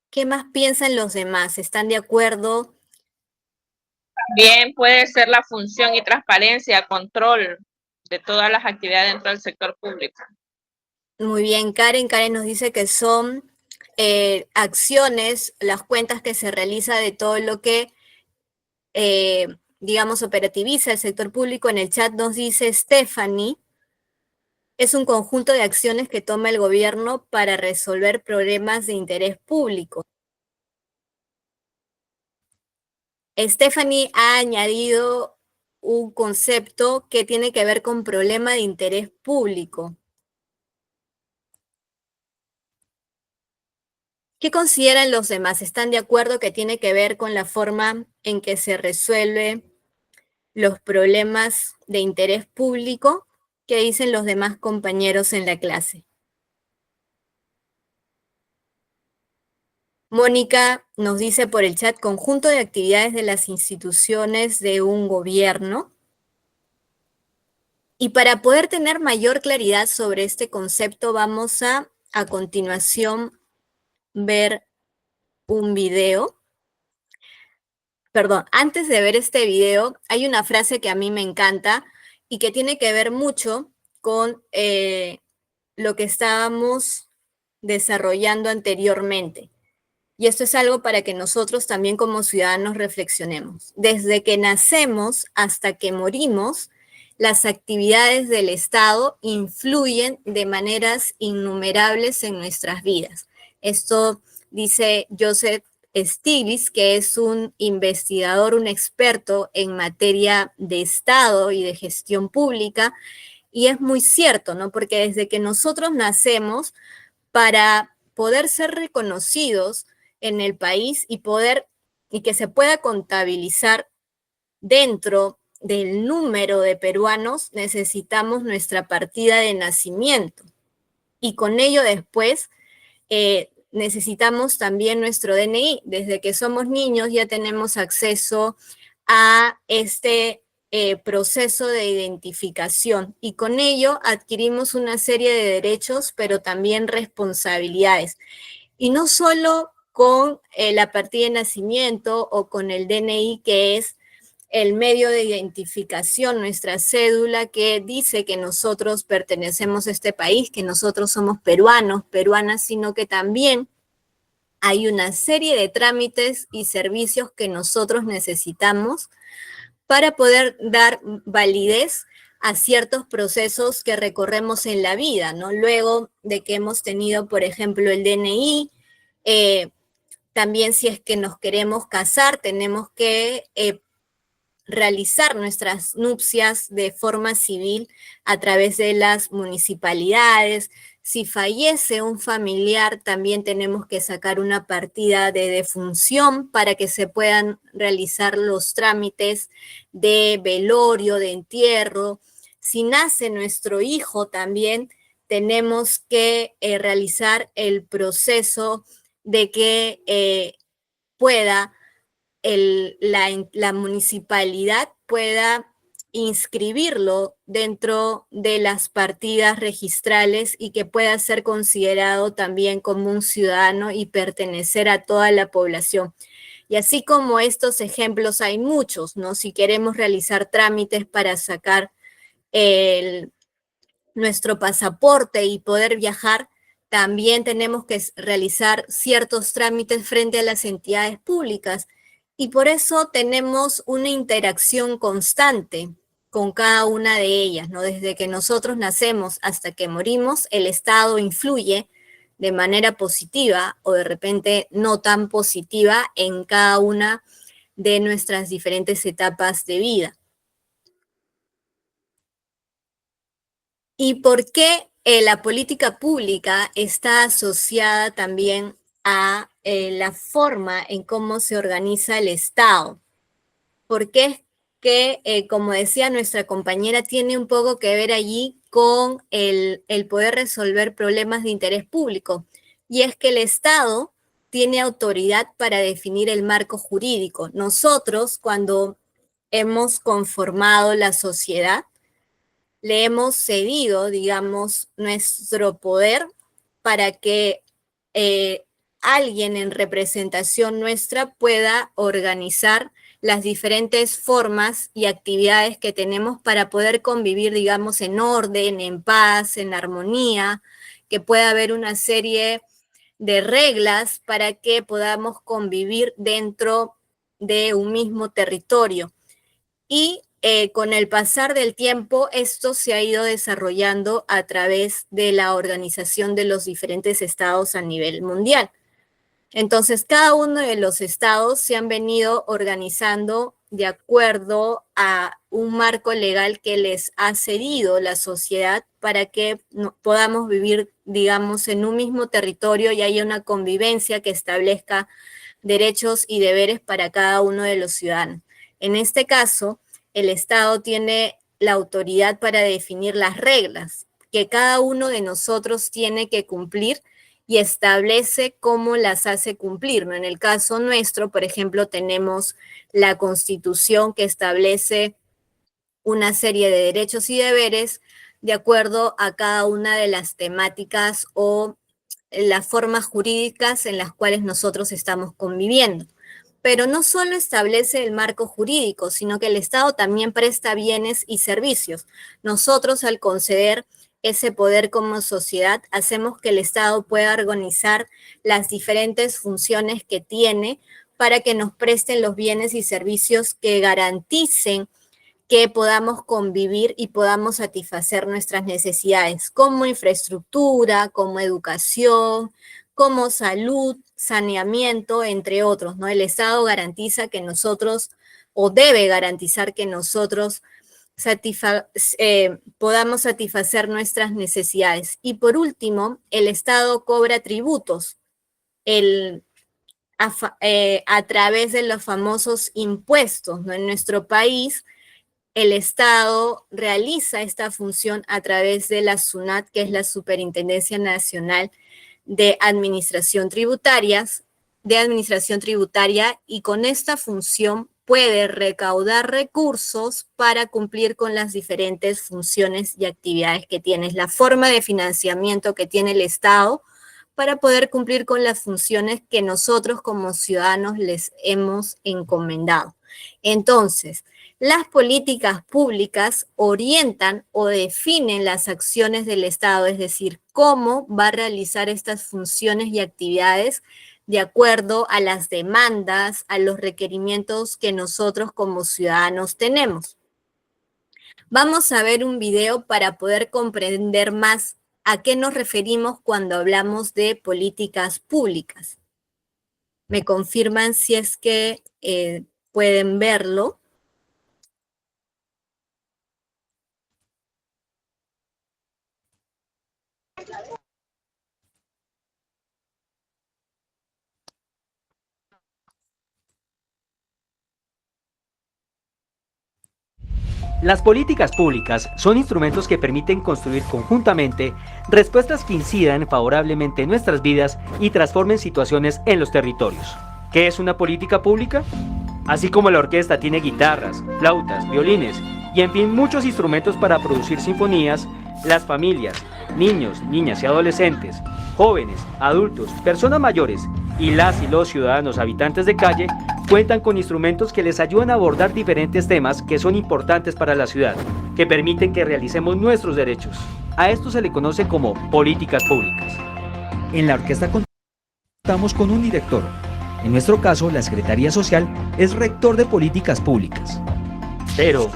¿Qué más piensan los demás? ¿Están de acuerdo? Bien, puede ser la función y transparencia, control de todas las actividades dentro del sector público. Muy bien, Karen. Karen nos dice que son acciones, las cuentas que se realiza de todo lo que, digamos, operativiza el sector público. En el chat nos dice Stephanie, es un conjunto de acciones que toma el gobierno para resolver problemas de interés público. Stephanie ha añadido un concepto que tiene que ver con problema de interés público. ¿Qué consideran los demás? ¿Están de acuerdo que tiene que ver con la forma en que se resuelve los problemas de interés público? ¿Qué dicen los demás compañeros en la clase? Mónica nos dice por el chat, conjunto de actividades de las instituciones de un gobierno. Y para poder tener mayor claridad sobre este concepto, vamos a continuación, ver un video. Perdón, antes de ver este video, hay una frase que a mí me encanta y que tiene que ver mucho con lo que estábamos desarrollando anteriormente. Y esto es algo para que nosotros también como ciudadanos reflexionemos. Desde que nacemos hasta que morimos, las actividades del Estado influyen de maneras innumerables en nuestras vidas. Esto dice Joseph Stiglitz, que es un investigador, un experto en materia de Estado y de gestión pública, y es muy cierto, ¿no? Porque desde que nosotros nacemos, para poder ser reconocidos en el país y que se pueda contabilizar dentro del número de peruanos, necesitamos nuestra partida de nacimiento. Y con ello después necesitamos también nuestro DNI. Desde que somos niños ya tenemos acceso a este proceso de identificación y con ello adquirimos una serie de derechos, pero también responsabilidades. Y no solo con la partida de nacimiento o con el DNI, que es el medio de identificación, nuestra cédula que dice que nosotros pertenecemos a este país, que nosotros somos peruanos, peruanas, sino que también hay una serie de trámites y servicios que nosotros necesitamos para poder dar validez a ciertos procesos que recorremos en la vida, ¿no? Luego de que hemos tenido, por ejemplo, el DNI, también si es que nos queremos casar, tenemos que realizar nuestras nupcias de forma civil a través de las municipalidades. Si fallece un familiar, también tenemos que sacar una partida de defunción para que se puedan realizar los trámites de velorio, de entierro. Si nace nuestro hijo, también tenemos que realizar el proceso de que pueda la municipalidad pueda inscribirlo dentro de las partidas registrales y que pueda ser considerado también como un ciudadano y pertenecer a toda la población. Y así como estos ejemplos hay muchos, ¿no? Si queremos realizar trámites para sacar nuestro pasaporte y poder viajar, también tenemos que realizar ciertos trámites frente a las entidades públicas. Y por eso tenemos una interacción constante con cada una de ellas, ¿no? Desde que nosotros nacemos hasta que morimos, el Estado influye de manera positiva o de repente no tan positiva en cada una de nuestras diferentes etapas de vida. ¿Y por qué la política pública está asociada también a la forma en cómo se organiza el Estado? ¿Por qué es que, como decía nuestra compañera, tiene un poco que ver allí con el poder resolver problemas de interés público? Y es que el Estado tiene autoridad para definir el marco jurídico. Nosotros, cuando hemos conformado la sociedad, le hemos cedido, digamos, nuestro poder para que alguien en representación nuestra pueda organizar las diferentes formas y actividades que tenemos para poder convivir, digamos, en orden, en paz, en armonía, que pueda haber una serie de reglas para que podamos convivir dentro de un mismo territorio. Y con el pasar del tiempo, esto se ha ido desarrollando a través de la organización de los diferentes estados a nivel mundial. Entonces, cada uno de los estados se han venido organizando de acuerdo a un marco legal que les ha cedido la sociedad para que podamos vivir, digamos, en un mismo territorio y haya una convivencia que establezca derechos y deberes para cada uno de los ciudadanos. En este caso, el Estado tiene la autoridad para definir las reglas que cada uno de nosotros tiene que cumplir y establece cómo las hace cumplir, ¿no? En el caso nuestro, por ejemplo, tenemos la Constitución que establece una serie de derechos y deberes de acuerdo a cada una de las temáticas o las formas jurídicas en las cuales nosotros estamos conviviendo. Pero no solo establece el marco jurídico, sino que el Estado también presta bienes y servicios. Nosotros, al conceder ese poder como sociedad, hacemos que el Estado pueda organizar las diferentes funciones que tiene para que nos presten los bienes y servicios que garanticen que podamos convivir y podamos satisfacer nuestras necesidades, como infraestructura, como educación, como salud, saneamiento, entre otros, ¿no? El Estado garantiza que nosotros, o debe garantizar que nosotros podamos satisfacer nuestras necesidades. Y por último, el Estado cobra tributos a través de los famosos impuestos, ¿no? En nuestro país, el Estado realiza esta función a través de la SUNAT, que es la Superintendencia Nacional de Administración Tributaria, y con esta función puede recaudar recursos para cumplir con las diferentes funciones y actividades que tiene. Es la forma de financiamiento que tiene el Estado para poder cumplir con las funciones que nosotros como ciudadanos les hemos encomendado. Entonces, las políticas públicas orientan o definen las acciones del Estado, es decir, cómo va a realizar estas funciones y actividades de acuerdo a las demandas, a los requerimientos que nosotros como ciudadanos tenemos. Vamos a ver un video para poder comprender más a qué nos referimos cuando hablamos de políticas públicas. Me confirman si es que pueden verlo. Las políticas públicas son instrumentos que permiten construir conjuntamente respuestas que incidan favorablemente en nuestras vidas y transformen situaciones en los territorios. ¿Qué es una política pública? Así como la orquesta tiene guitarras, flautas, violines y en fin muchos instrumentos para producir sinfonías, las familias, niños, niñas y adolescentes, jóvenes, adultos, personas mayores y las y los ciudadanos habitantes de calle cuentan con instrumentos que les ayudan a abordar diferentes temas que son importantes para la ciudad, que permiten que realicemos nuestros derechos. A esto se le conoce como políticas públicas. En la orquesta contamos con un director. En nuestro caso, la Secretaría Social es rector de políticas públicas. Pero,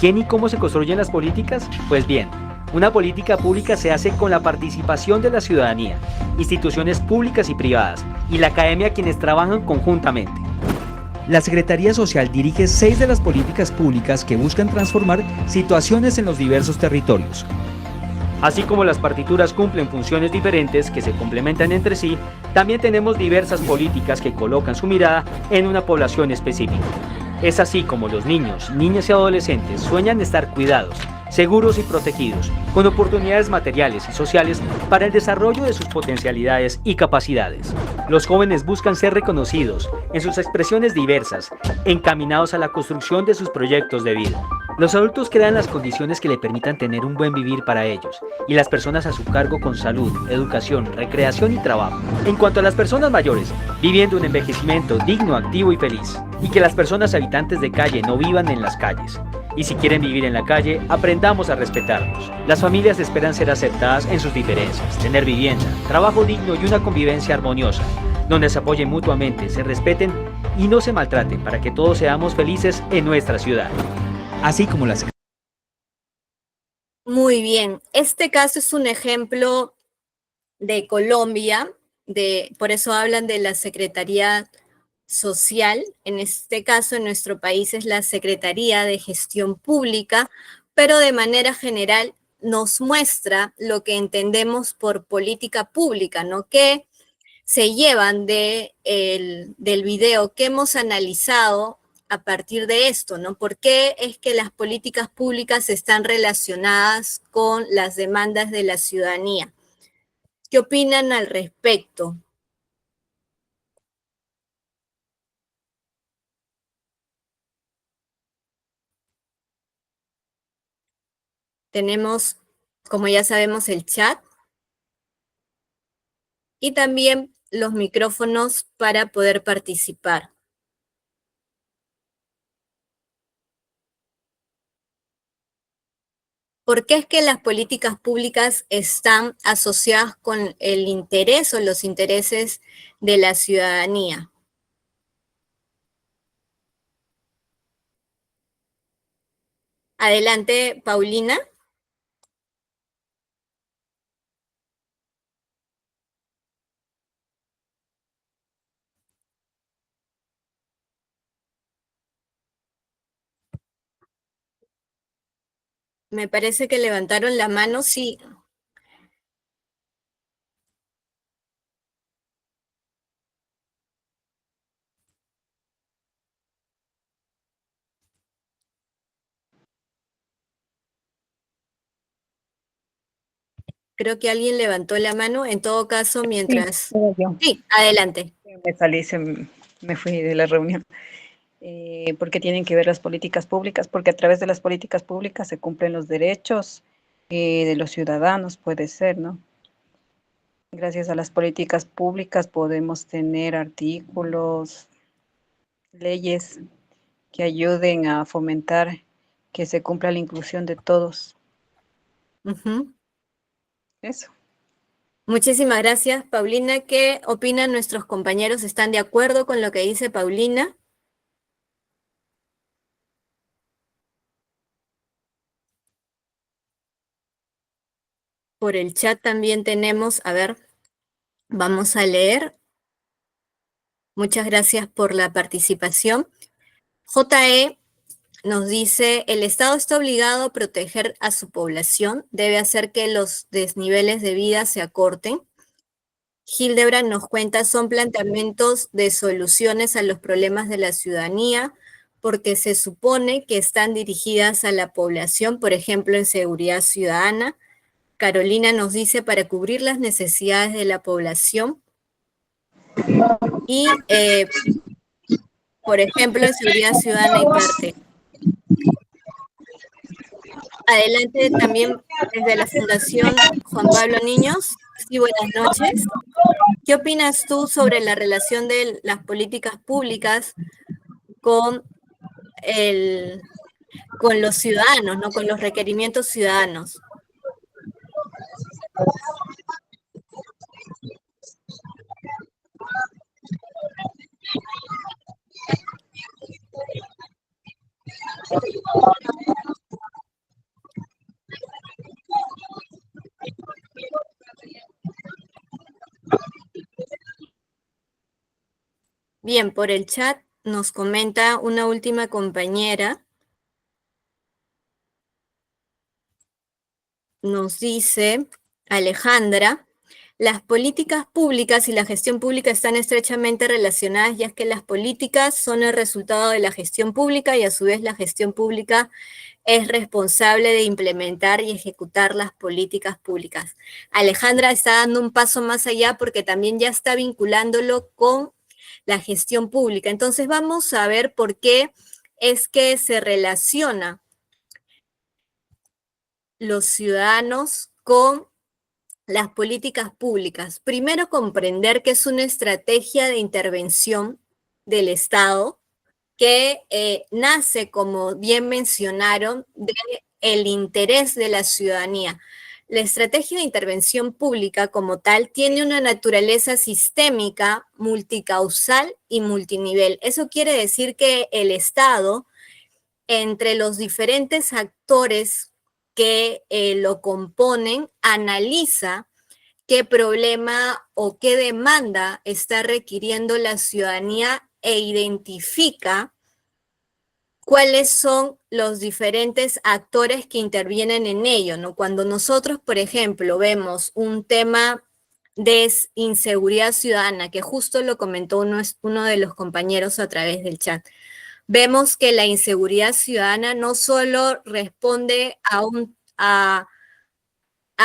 ¿quién y cómo se construyen las políticas? Pues bien, una política pública se hace con la participación de la ciudadanía, instituciones públicas y privadas, y la academia quienes trabajan conjuntamente. La Secretaría Social dirige 6 de las políticas públicas que buscan transformar situaciones en los diversos territorios. Así como las partituras cumplen funciones diferentes que se complementan entre sí, también tenemos diversas políticas que colocan su mirada en una población específica. Es así como los niños, niñas y adolescentes sueñan estar cuidados, seguros y protegidos, con oportunidades materiales y sociales para el desarrollo de sus potencialidades y capacidades. Los jóvenes buscan ser reconocidos en sus expresiones diversas, encaminados a la construcción de sus proyectos de vida. Los adultos crean las condiciones que le permitan tener un buen vivir para ellos y las personas a su cargo con salud, educación, recreación y trabajo. En cuanto a las personas mayores, viviendo un envejecimiento digno, activo y feliz. Y que las personas habitantes de calle no vivan en las calles. Y si quieren vivir en la calle, aprendamos a respetarnos. Las familias esperan ser aceptadas en sus diferencias, tener vivienda, trabajo digno y una convivencia armoniosa, donde se apoyen mutuamente, se respeten y no se maltraten para que todos seamos felices en nuestra ciudad. Así como las Muy bien. Este caso es un ejemplo de Colombia, por eso hablan de la Secretaría Social. En este caso, en nuestro país es la Secretaría de Gestión Pública, pero de manera general nos muestra lo que entendemos por política pública, ¿no? Que se llevan del video que hemos analizado a partir de esto, ¿no? ¿Por qué es que las políticas públicas están relacionadas con las demandas de la ciudadanía? ¿Qué opinan al respecto? Tenemos, como ya sabemos, el chat y también los micrófonos para poder participar. ¿Por qué es que las políticas públicas están asociadas con el interés o los intereses de la ciudadanía? Adelante, Paulina. Me parece que levantaron la mano, sí. Creo que alguien levantó la mano. En todo caso, mientras... Yo Sí, adelante. me salí, me fui de la reunión. Porque tienen que ver las políticas públicas, porque a través de las políticas públicas se cumplen los derechos de los ciudadanos, puede ser, ¿no? Gracias a las políticas públicas podemos tener artículos, leyes que ayuden a fomentar que se cumpla la inclusión de todos. Eso. Muchísimas gracias, Paulina. ¿Qué opinan nuestros compañeros? ¿Están de acuerdo con lo que dice Paulina? Por el chat también tenemos, a ver, vamos a leer. Muchas gracias por la participación. JE nos dice, el Estado está obligado a proteger a su población, debe hacer que los desniveles de vida se acorten. Hildebrand nos cuenta, son planteamientos de soluciones a los problemas de la ciudadanía, porque se supone que están dirigidas a la población, por ejemplo, en seguridad ciudadana. Carolina nos dice, para cubrir las necesidades de la población. Y, por ejemplo, en seguridad ciudadana y parte. Adelante también desde la Fundación Juan Pablo Niños. Sí, buenas noches. ¿Qué opinas tú sobre la relación de las políticas públicas con los ciudadanos, ¿no? Con los requerimientos ciudadanos? Bien, por el chat nos comenta una última compañera. Nos dice Alejandra, Las políticas públicas y la gestión pública están estrechamente relacionadas, ya que las políticas son el resultado de la gestión pública y a su vez la gestión pública es responsable de implementar y ejecutar las políticas públicas. Alejandra está dando un paso más allá porque también ya está vinculándolo con la gestión pública. Entonces vamos a ver por qué es que se relaciona los ciudadanos con las políticas públicas. Primero, comprender que es una estrategia de intervención del Estado que nace, como bien mencionaron, del interés de la ciudadanía. La estrategia de intervención pública como tal tiene una naturaleza sistémica, multicausal y multinivel. Eso quiere decir que el Estado, entre los diferentes actores que lo componen, analiza qué problema o qué demanda está requiriendo la ciudadanía e identifica cuáles son los diferentes actores que intervienen en ello, ¿no? Cuando nosotros, por ejemplo, vemos un tema de inseguridad ciudadana, que justo lo comentó uno de los compañeros a través del chat, vemos que la inseguridad ciudadana no solo responde a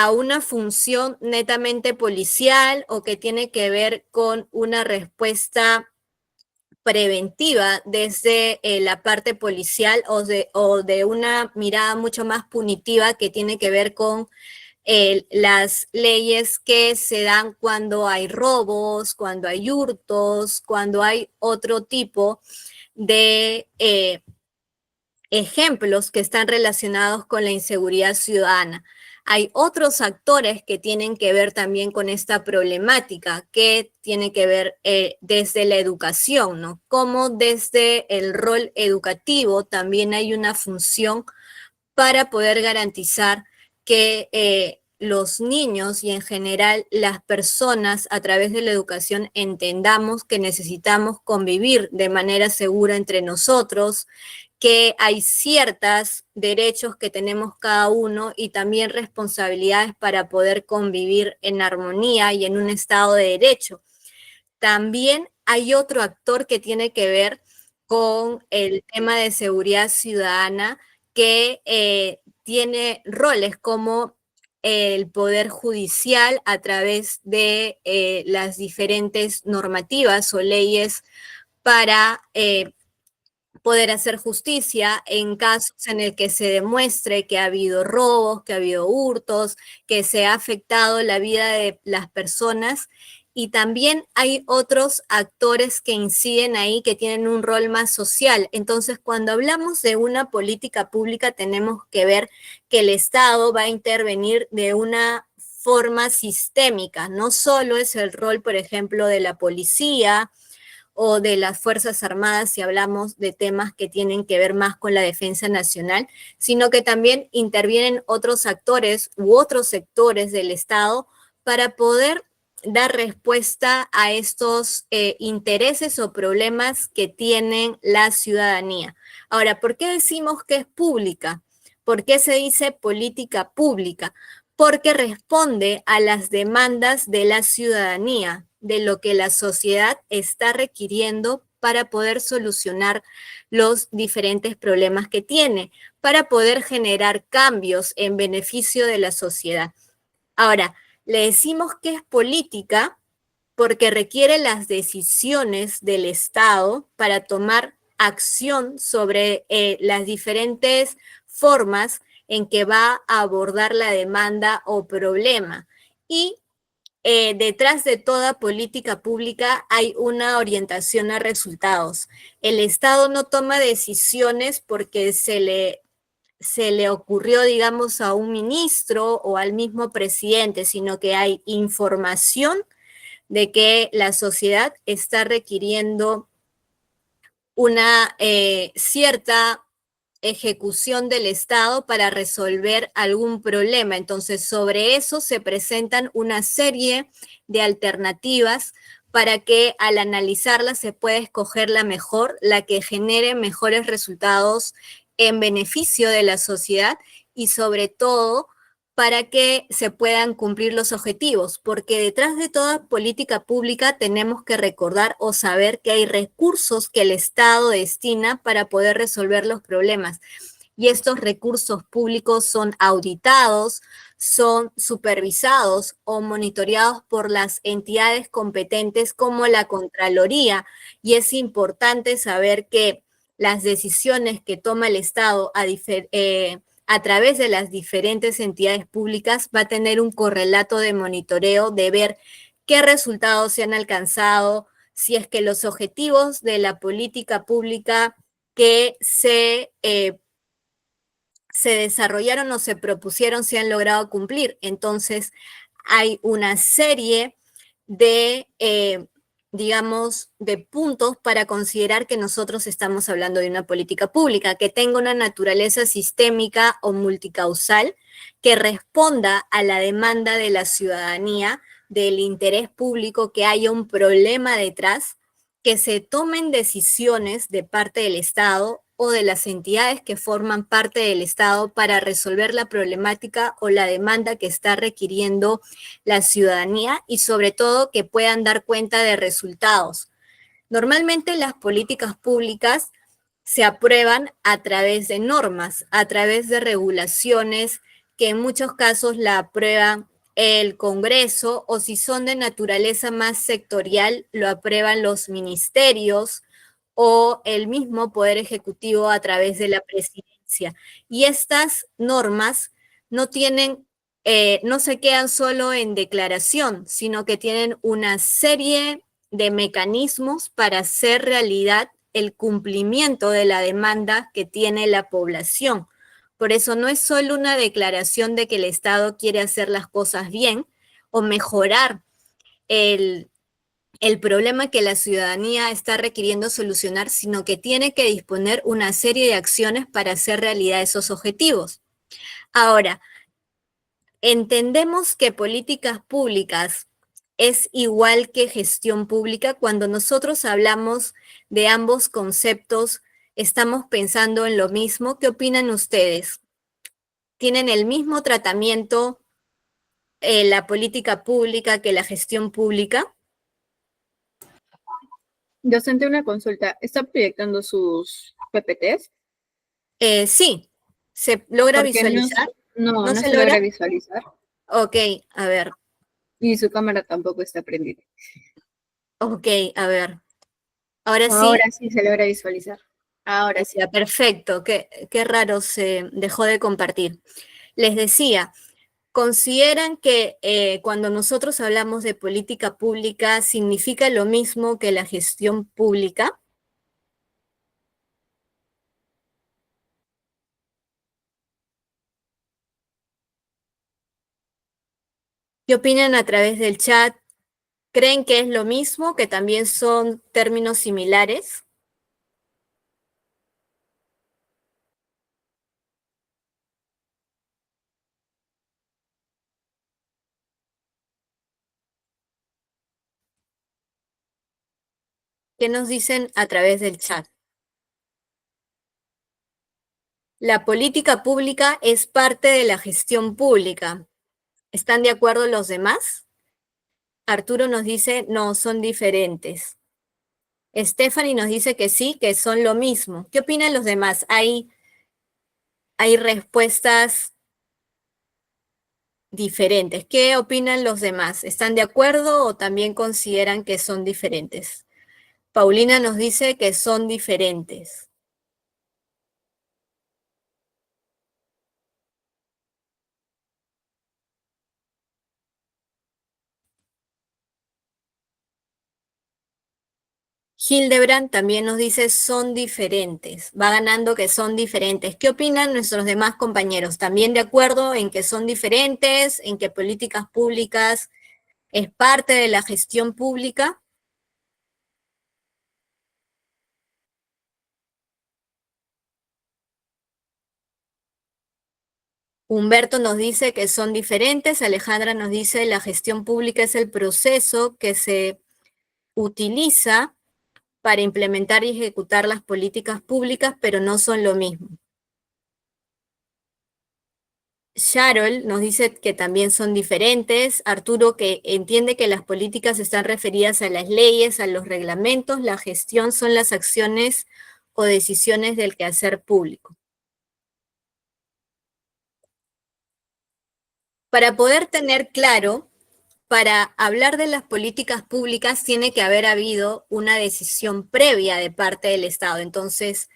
una función netamente policial o que tiene que ver con una respuesta preventiva desde la parte policial o de una mirada mucho más punitiva que tiene que ver con las leyes que se dan cuando hay robos, cuando hay hurtos, cuando hay otro tipo de ejemplos que están relacionados con la inseguridad ciudadana. Hay otros actores que tienen que ver también con esta problemática, que tiene que ver desde la educación, ¿no? Como desde el rol educativo también hay una función para poder garantizar que los niños y en general las personas a través de la educación entendamos que necesitamos convivir de manera segura entre nosotros, que hay ciertos derechos que tenemos cada uno y también responsabilidades para poder convivir en armonía y en un estado de derecho. También hay otro actor que tiene que ver con el tema de seguridad ciudadana que tiene roles como el Poder Judicial a través de las diferentes normativas o leyes para poder hacer justicia en casos en el que se demuestre que ha habido robos, que ha habido hurtos, que se ha afectado la vida de las personas. Y también hay otros actores que inciden ahí, que tienen un rol más social. Entonces, cuando hablamos de una política pública, tenemos que ver que el Estado va a intervenir de una forma sistémica. No solo es el rol, por ejemplo, de la policía o de las Fuerzas Armadas, si hablamos de temas que tienen que ver más con la defensa nacional, sino que también intervienen otros actores u otros sectores del Estado para poder dar respuesta a estos intereses o problemas que tienen la ciudadanía. Ahora, ¿por qué decimos que es pública? ¿Por qué se dice política pública? Porque responde a las demandas de la ciudadanía, de lo que la sociedad está requiriendo para poder solucionar los diferentes problemas que tiene, para poder generar cambios en beneficio de la sociedad. Ahora, le decimos que es política porque requiere las decisiones del Estado para tomar acción sobre las diferentes formas en que va a abordar la demanda o problema. Y detrás de toda política pública hay una orientación a resultados. El Estado no toma decisiones porque se le ocurrió, digamos, a un ministro o al mismo presidente, sino que hay información de que la sociedad está requiriendo una cierta ejecución del Estado para resolver algún problema. Entonces, sobre eso se presentan una serie de alternativas para que al analizarlas se pueda escoger la mejor, la que genere mejores resultados en beneficio de la sociedad y sobre todo para que se puedan cumplir los objetivos, porque detrás de toda política pública tenemos que recordar o saber que hay recursos que el Estado destina para poder resolver los problemas. Y estos recursos públicos son auditados, son supervisados o monitoreados por las entidades competentes como la Contraloría. Y es importante saber que las decisiones que toma el Estado a través de las diferentes entidades públicas va a tener un correlato de monitoreo de ver qué resultados se han alcanzado, si es que los objetivos de la política pública que se desarrollaron o se propusieron se han logrado cumplir. Entonces, hay una serie de, digamos, de puntos para considerar que nosotros estamos hablando de una política pública, que tenga una naturaleza sistémica o multicausal, que responda a la demanda de la ciudadanía, del interés público, que haya un problema detrás, que se tomen decisiones de parte del Estado o de las entidades que forman parte del Estado para resolver la problemática o la demanda que está requiriendo la ciudadanía y sobre todo que puedan dar cuenta de resultados. Normalmente las políticas públicas se aprueban a través de normas, a través de regulaciones que en muchos casos la aprueba el Congreso o si son de naturaleza más sectorial, lo aprueban los ministerios o el mismo Poder Ejecutivo a través de la presidencia. Y estas normas no tienen, no se quedan solo en declaración, sino que tienen una serie de mecanismos para hacer realidad el cumplimiento de la demanda que tiene la población. Por eso no es solo una declaración de que el Estado quiere hacer las cosas bien o mejorar el problema que la ciudadanía está requiriendo solucionar, sino que tiene que disponer una serie de acciones para hacer realidad esos objetivos. Ahora, entendemos que políticas públicas es igual que gestión pública. Cuando nosotros hablamos de ambos conceptos, estamos pensando en lo mismo. ¿Qué opinan ustedes? ¿Tienen el mismo tratamiento la política pública que la gestión pública? Docente, una consulta. ¿Está proyectando sus PPTs? Sí, ¿se logra Porque visualizar? no se logra visualizar. Ok, a ver. Y su cámara tampoco está prendida. Ok, a ver. Ahora sí. Ahora sí se logra visualizar. Ahora sí. Ya, perfecto. Qué raro se dejó de compartir. Les decía, ¿consideran que cuando nosotros hablamos de política pública significa lo mismo que la gestión pública? ¿Qué opinan a través del chat? ¿Creen que es lo mismo, que también son términos similares? ¿Qué nos dicen a través del chat? La política pública es parte de la gestión pública. ¿Están de acuerdo los demás? Arturo nos dice, no, son diferentes. Stephanie nos dice que sí, que son lo mismo. ¿Qué opinan los demás? Hay respuestas diferentes. ¿Qué opinan los demás? ¿Están de acuerdo o también consideran que son diferentes? Paulina nos dice que son diferentes. Hildebrand también nos dice son diferentes, va ganando que son diferentes. ¿Qué opinan nuestros demás compañeros? ¿También de acuerdo en que son diferentes, en que políticas públicas es parte de la gestión pública? Humberto nos dice que son diferentes, Alejandra nos dice la gestión pública es el proceso que se utiliza para implementar y ejecutar las políticas públicas, pero no son lo mismo. Sharol nos dice que también son diferentes. Arturo, que entiende que las políticas están referidas a las leyes, a los reglamentos. La gestión son las acciones o decisiones del quehacer público. Para poder tener claro, para hablar de las políticas públicas tiene que haber habido una decisión previa de parte del Estado. Entonces,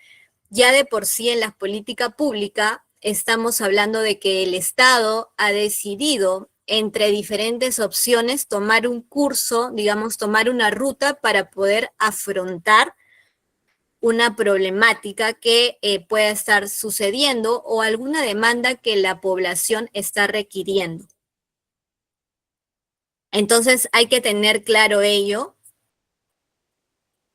ya de por sí en la política pública estamos hablando de que el Estado ha decidido entre diferentes opciones tomar un curso, digamos, tomar una ruta para poder afrontar una problemática que pueda estar sucediendo o alguna demanda que la población está requiriendo. Entonces hay que tener claro ello,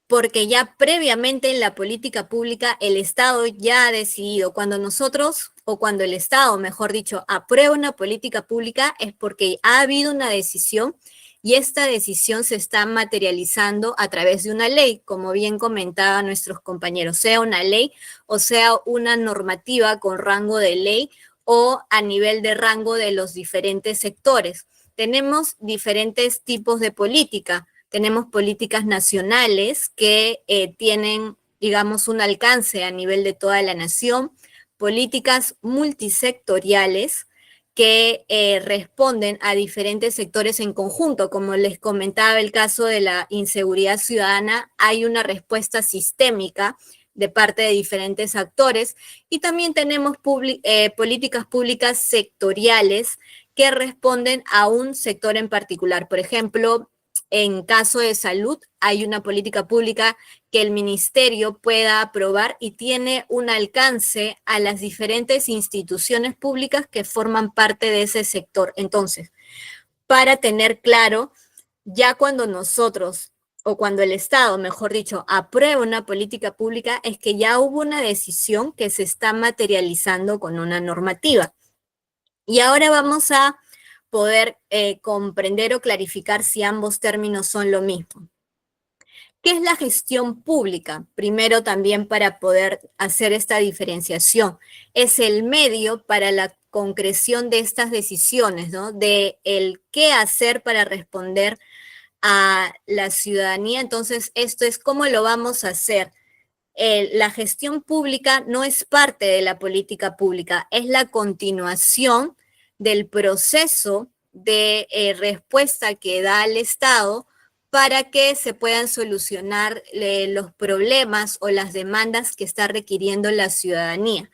porque ya previamente en la política pública el Estado ya ha decidido. Cuando nosotros, o cuando el Estado, mejor dicho, aprueba una política pública, es porque ha habido una decisión y esta decisión se está materializando a través de una ley, como bien comentaban nuestros compañeros, sea una ley o sea una normativa con rango de ley o a nivel de rango de los diferentes sectores. Tenemos diferentes tipos de política. Tenemos políticas nacionales que tienen, digamos, un alcance a nivel de toda la nación, políticas multisectoriales que responden a diferentes sectores en conjunto. Como les comentaba el caso de la inseguridad ciudadana, hay una respuesta sistémica de parte de diferentes actores, y también tenemos políticas públicas sectoriales que responden a un sector en particular. Por ejemplo, en caso de salud, hay una política pública que el ministerio pueda aprobar y tiene un alcance a las diferentes instituciones públicas que forman parte de ese sector. Entonces, para tener claro, ya cuando nosotros, o cuando el Estado, mejor dicho, aprueba una política pública, es que ya hubo una decisión que se está materializando con una normativa. Y ahora vamos a poder comprender o clarificar si ambos términos son lo mismo. ¿Qué es la gestión pública? Primero, también para poder hacer esta diferenciación. Es el medio para la concreción de estas decisiones, ¿no? De el qué hacer para responder a la ciudadanía. Entonces, esto es cómo lo vamos a hacer. La gestión pública no es parte de la política pública, es la continuación del proceso de respuesta que da el Estado para que se puedan solucionar los problemas o las demandas que está requiriendo la ciudadanía.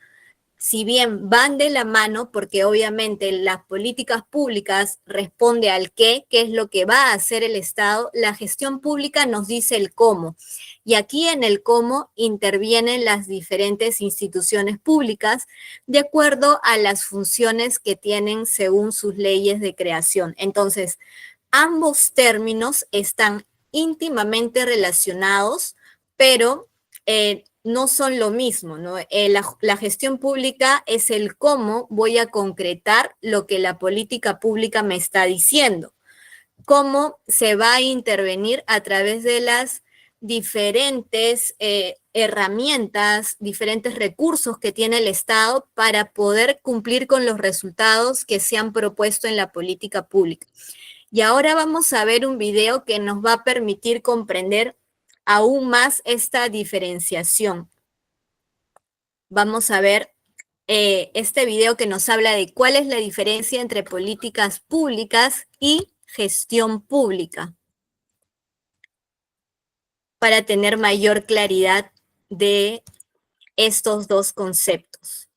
Si bien van de la mano, porque obviamente las políticas públicas responden al qué es lo que va a hacer el Estado, la gestión pública nos dice el cómo. Y aquí en el cómo intervienen las diferentes instituciones públicas de acuerdo a las funciones que tienen según sus leyes de creación. Entonces, ambos términos están íntimamente relacionados, pero no son lo mismo, ¿no? La gestión pública es el cómo voy a concretar lo que la política pública me está diciendo, cómo se va a intervenir a través de las diferentes herramientas, diferentes recursos que tiene el Estado para poder cumplir con los resultados que se han propuesto en la política pública. Y ahora vamos a ver un video que nos va a permitir comprender aún más esta diferenciación. Vamos a ver este video que nos habla de cuál es la diferencia entre políticas públicas y gestión pública, para tener mayor claridad de estos dos conceptos.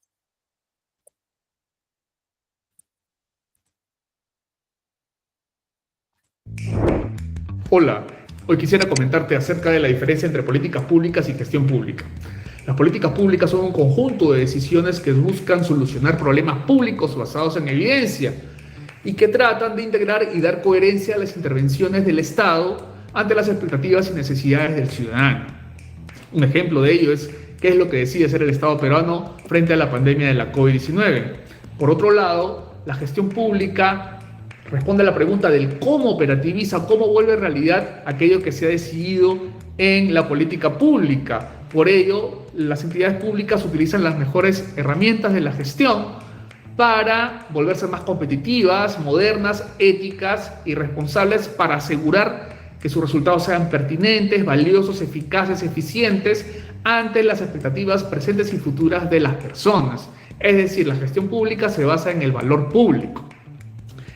Hola, hoy quisiera comentarte acerca de la diferencia entre políticas públicas y gestión pública. Las políticas públicas son un conjunto de decisiones que buscan solucionar problemas públicos basados en evidencia y que tratan de integrar y dar coherencia a las intervenciones del Estado ante las expectativas y necesidades del ciudadano. Un ejemplo de ello es qué es lo que decide hacer el Estado peruano frente a la pandemia de la COVID-19. Por otro lado, la gestión pública responde a la pregunta del cómo operativiza, cómo vuelve realidad aquello que se ha decidido en la política pública. Por ello, las entidades públicas utilizan las mejores herramientas de la gestión para volverse más competitivas, modernas, éticas y responsables para asegurar que sus resultados sean pertinentes, valiosos, eficaces, eficientes ante las expectativas presentes y futuras de las personas. Es decir, la gestión pública se basa en el valor público.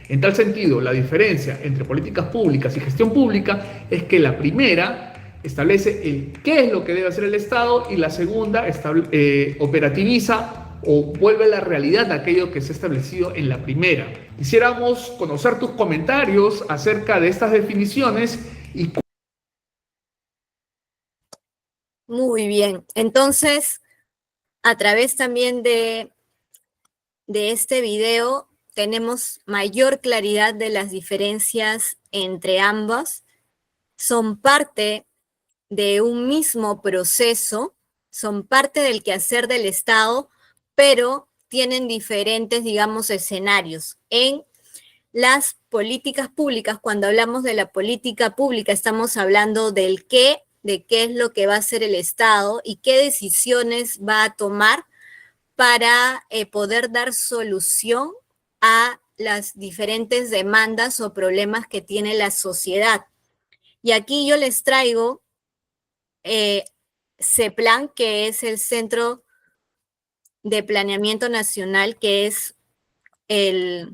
En tal sentido, la diferencia entre políticas públicas y gestión pública es que la primera establece qué es lo que debe hacer el Estado y la segunda operativiza o vuelve a la realidad aquello que se ha establecido en la primera. Quisiéramos conocer tus comentarios acerca de estas definiciones y... Muy bien. Entonces, a través también de este video tenemos mayor claridad de las diferencias entre ambas. Son parte de un mismo proceso, son parte del quehacer del Estado, pero tienen diferentes, digamos, escenarios. En las políticas públicas, cuando hablamos de la política pública, estamos hablando del qué, de qué es lo que va a hacer el Estado y qué decisiones va a tomar para poder dar solución a las diferentes demandas o problemas que tiene la sociedad. Y aquí yo les traigo CEPLAN, que es el Centro de Planeamiento Nacional, que es la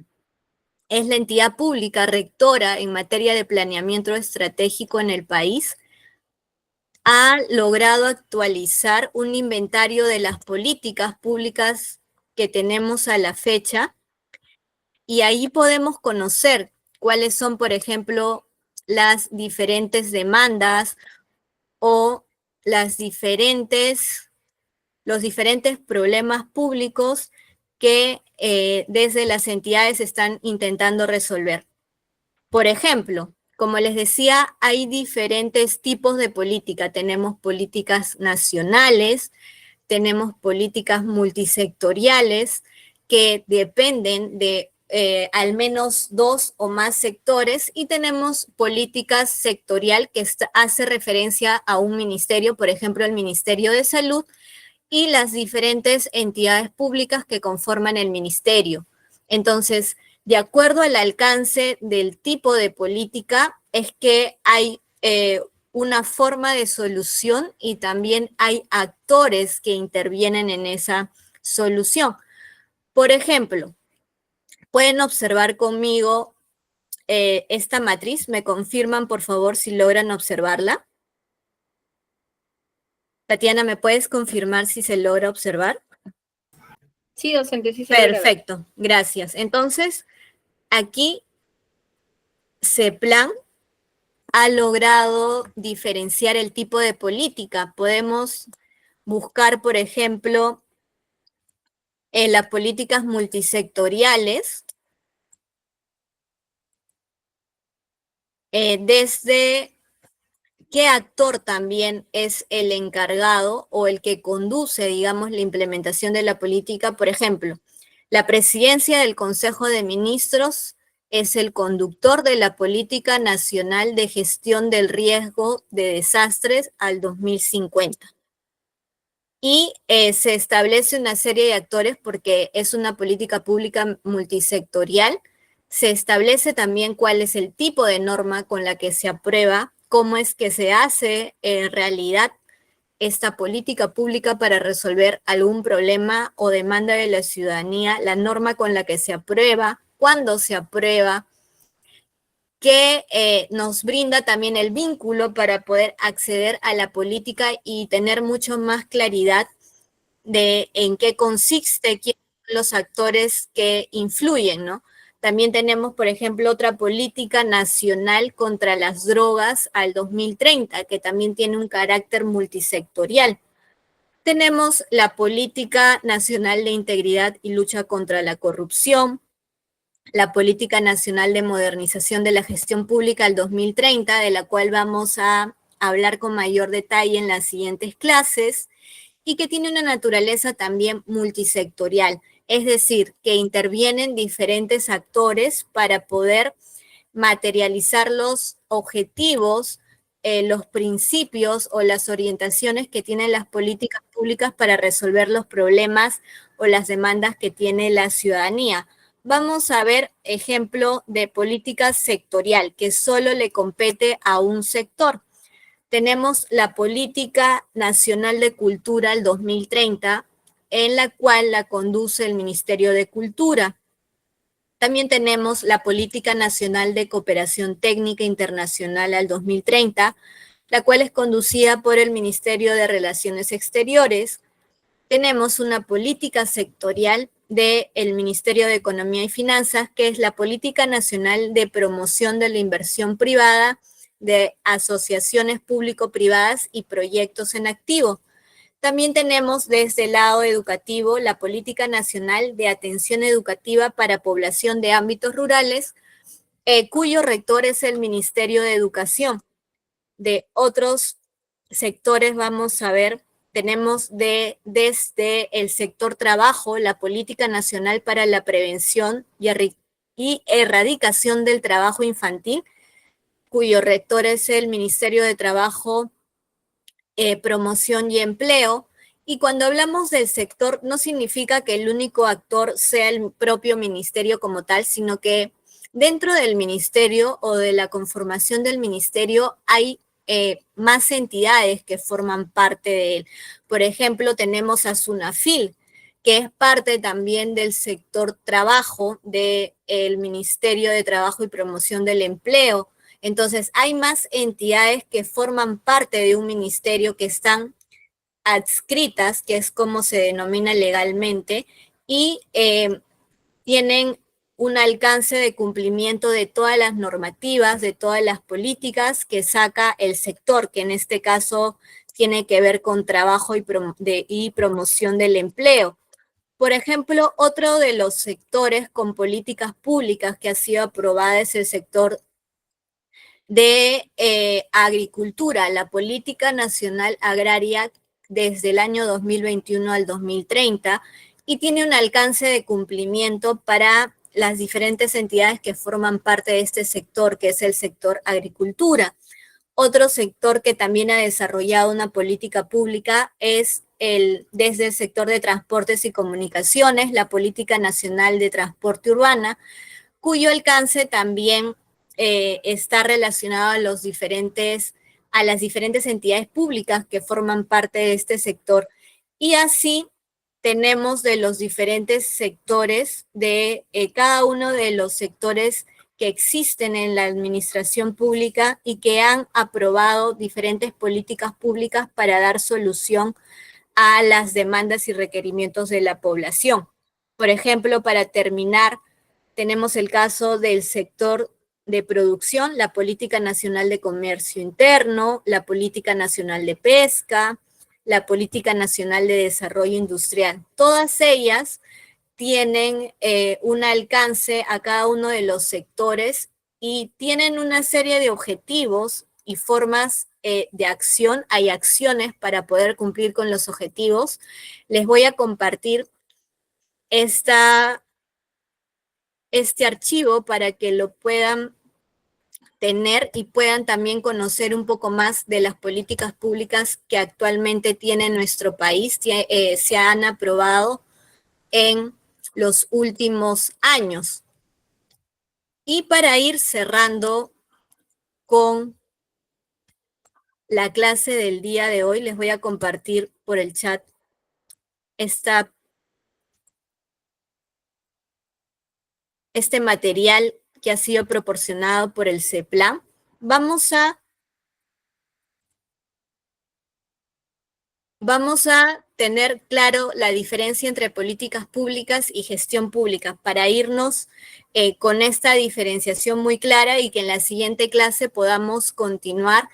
entidad pública rectora en materia de planeamiento estratégico en el país. Ha logrado actualizar un inventario de las políticas públicas que tenemos a la fecha, y ahí podemos conocer cuáles son, por ejemplo, las diferentes demandas o los diferentes problemas públicos que desde las entidades están intentando resolver. Por ejemplo, como les decía, hay diferentes tipos de política. Tenemos políticas nacionales, tenemos políticas multisectoriales que dependen de al menos 2 o más sectores, y tenemos políticas sectorial que hace referencia a un ministerio, por ejemplo, el Ministerio de Salud y las diferentes entidades públicas que conforman el ministerio. Entonces, de acuerdo al alcance del tipo de política, es que hay una forma de solución y también hay actores que intervienen en esa solución. Por ejemplo, pueden observar conmigo esta matriz. ¿Me confirman, por favor, si logran observarla? Tatiana, ¿me puedes confirmar si se logra observar? Sí, docente, sí se logra ver. Perfecto, gracias. Entonces, aquí CEPLAN ha logrado diferenciar el tipo de política. Podemos buscar, por ejemplo, en las políticas multisectoriales, desde qué actor también es el encargado o el que conduce, digamos, la implementación de la política. Por ejemplo, la presidencia del Consejo de Ministros es el conductor de la Política Nacional de Gestión del Riesgo de Desastres al 2050. Y se establece una serie de actores porque es una política pública multisectorial. Se establece también cuál es el tipo de norma con la que se aprueba, cómo es que se hace en realidad esta política pública para resolver algún problema o demanda de la ciudadanía, la norma con la que se aprueba, cuándo se aprueba, que nos brinda también el vínculo para poder acceder a la política y tener mucho más claridad de en qué consiste, quiénes son los actores que influyen, ¿no? También tenemos, por ejemplo, otra política nacional contra las drogas al 2030, que también tiene un carácter multisectorial. Tenemos la Política Nacional de Integridad y Lucha contra la Corrupción, la Política Nacional de Modernización de la Gestión Pública al 2030, de la cual vamos a hablar con mayor detalle en las siguientes clases, y que tiene una naturaleza también multisectorial, es decir, que intervienen diferentes actores para poder materializar los objetivos, los principios o las orientaciones que tienen las políticas públicas públicas para resolver los problemas o las demandas que tiene la ciudadanía. Vamos a ver ejemplo de política sectorial que solo le compete a un sector. Tenemos la Política Nacional de Cultura al 2030, en la cual la conduce el Ministerio de Cultura. También tenemos la Política Nacional de Cooperación Técnica Internacional al 2030, la cual es conducida por el Ministerio de Relaciones Exteriores. Tenemos una política sectorial del Ministerio de Economía y Finanzas, que es la Política Nacional de Promoción de la Inversión Privada, de asociaciones público-privadas y proyectos en activo. También tenemos desde el lado educativo la Política Nacional de Atención Educativa para Población de Ámbitos Rurales, cuyo rector es el Ministerio de Educación. De otros sectores vamos a ver, tenemos desde el sector trabajo, la Política Nacional para la Prevención y Erradicación del Trabajo Infantil, cuyo rector es el Ministerio de Trabajo, Promoción y Empleo. Y cuando hablamos del sector, no significa que el único actor sea el propio ministerio como tal, sino que dentro del ministerio o de la conformación del ministerio hay más entidades que forman parte de él. Por ejemplo, tenemos a SUNAFIL, que es parte también del sector trabajo del Ministerio de Trabajo y Promoción del Empleo. Entonces, hay más entidades que forman parte de un ministerio que están adscritas, que es como se denomina legalmente, y tienen un alcance de cumplimiento de todas las normativas, de todas las políticas que saca el sector, que en este caso tiene que ver con trabajo y promoción del empleo. Por ejemplo, otro de los sectores con políticas públicas que ha sido aprobada es el sector de agricultura, la Política Nacional Agraria desde el año 2021 al 2030, y tiene un alcance de cumplimiento para las diferentes entidades que forman parte de este sector, que es el sector agricultura. Otro sector que también ha desarrollado una política pública es desde el sector de transportes y comunicaciones, la Política Nacional de Transporte Urbana, cuyo alcance también está relacionado a las diferentes entidades públicas que forman parte de este sector. Y así tenemos de los diferentes sectores, de cada uno de los sectores que existen en la administración pública y que han aprobado diferentes políticas públicas para dar solución a las demandas y requerimientos de la población. Por ejemplo, para terminar, tenemos el caso del sector de producción, la Política Nacional de Comercio Interno, la Política Nacional de Pesca, la Política Nacional de Desarrollo Industrial. Todas ellas tienen un alcance a cada uno de los sectores y tienen una serie de objetivos y formas de acción. Hay acciones para poder cumplir con los objetivos. Les voy a compartir este archivo para que lo puedan tener y puedan también conocer un poco más de las políticas públicas que actualmente tiene nuestro país, se han aprobado en los últimos años. Y para ir cerrando con la clase del día de hoy, les voy a compartir por el chat este material que ha sido proporcionado por el CEPLAN. Vamos a tener claro la diferencia entre políticas públicas y gestión pública para irnos con esta diferenciación muy clara y que en la siguiente clase podamos continuar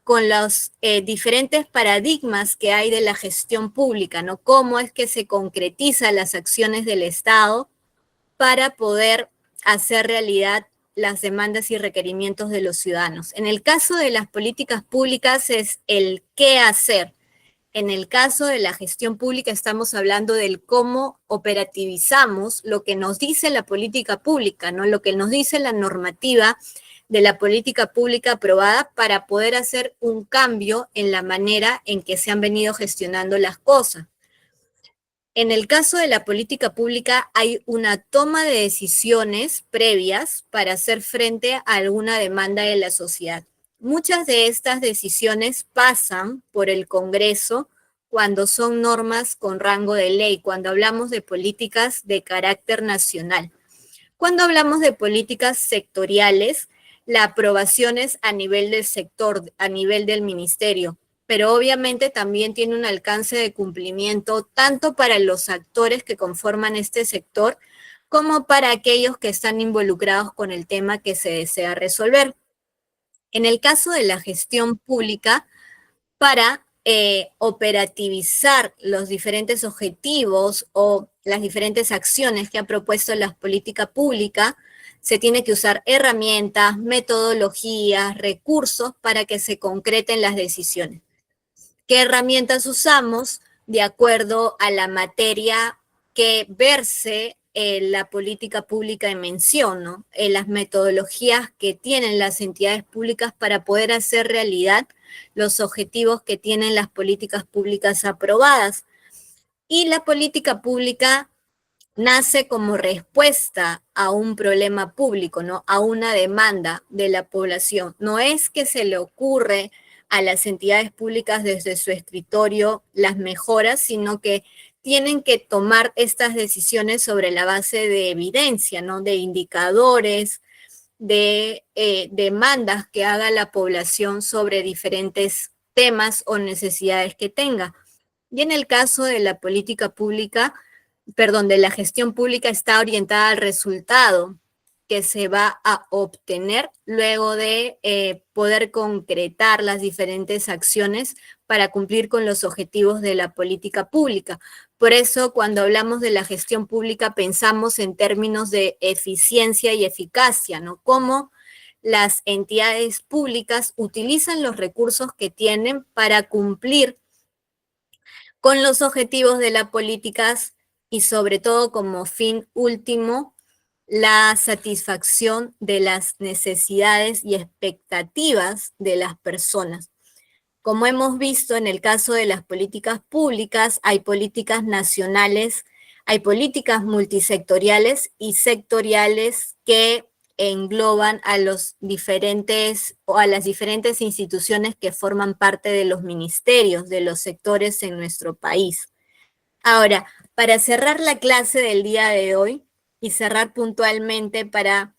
con los diferentes paradigmas que hay de la gestión pública, ¿no? Cómo es que se concretizan las acciones del Estado para poder hacer realidad las demandas y requerimientos de los ciudadanos. En el caso de las políticas públicas es el qué hacer. En el caso de la gestión pública estamos hablando del cómo operativizamos lo que nos dice la política pública, ¿no? Lo que nos dice la normativa de la política pública aprobada para poder hacer un cambio en la manera en que se han venido gestionando las cosas. En el caso de la política pública hay una toma de decisiones previas para hacer frente a alguna demanda de la sociedad. Muchas de estas decisiones pasan por el Congreso cuando son normas con rango de ley, cuando hablamos de políticas de carácter nacional. Cuando hablamos de políticas sectoriales, la aprobación es a nivel del sector, a nivel del ministerio, pero obviamente también tiene un alcance de cumplimiento tanto para los actores que conforman este sector como para aquellos que están involucrados con el tema que se desea resolver. En el caso de la gestión pública, para operativizar los diferentes objetivos o las diferentes acciones que ha propuesto la política pública, se tiene que usar herramientas, metodologías, recursos para que se concreten las decisiones. ¿Qué herramientas usamos? De acuerdo a la materia que verse la política pública en mención, ¿no? Las metodologías que tienen las entidades públicas para poder hacer realidad los objetivos que tienen las políticas públicas aprobadas. Y la política pública nace como respuesta a un problema público, ¿no? A una demanda de la población. No es que se le ocurre a las entidades públicas desde su escritorio las mejoras, sino que tienen que tomar estas decisiones sobre la base de evidencia, ¿no? De indicadores, de demandas que haga la población sobre diferentes temas o necesidades que tenga. Y en el caso de la política pública, de la gestión pública está orientada al resultado que se va a obtener luego de poder concretar las diferentes acciones para cumplir con los objetivos de la política pública. Por eso, cuando hablamos de la gestión pública, pensamos en términos de eficiencia y eficacia, ¿no? Cómo las entidades públicas utilizan los recursos que tienen para cumplir con los objetivos de las políticas y sobre todo como fin último, la satisfacción de las necesidades y expectativas de las personas. Como hemos visto en el caso de las políticas públicas, hay políticas nacionales, hay políticas multisectoriales y sectoriales que engloban a los diferentes o a las diferentes instituciones que forman parte de los ministerios, de los sectores en nuestro país. Ahora, para cerrar la clase del día de hoy y cerrar puntualmente para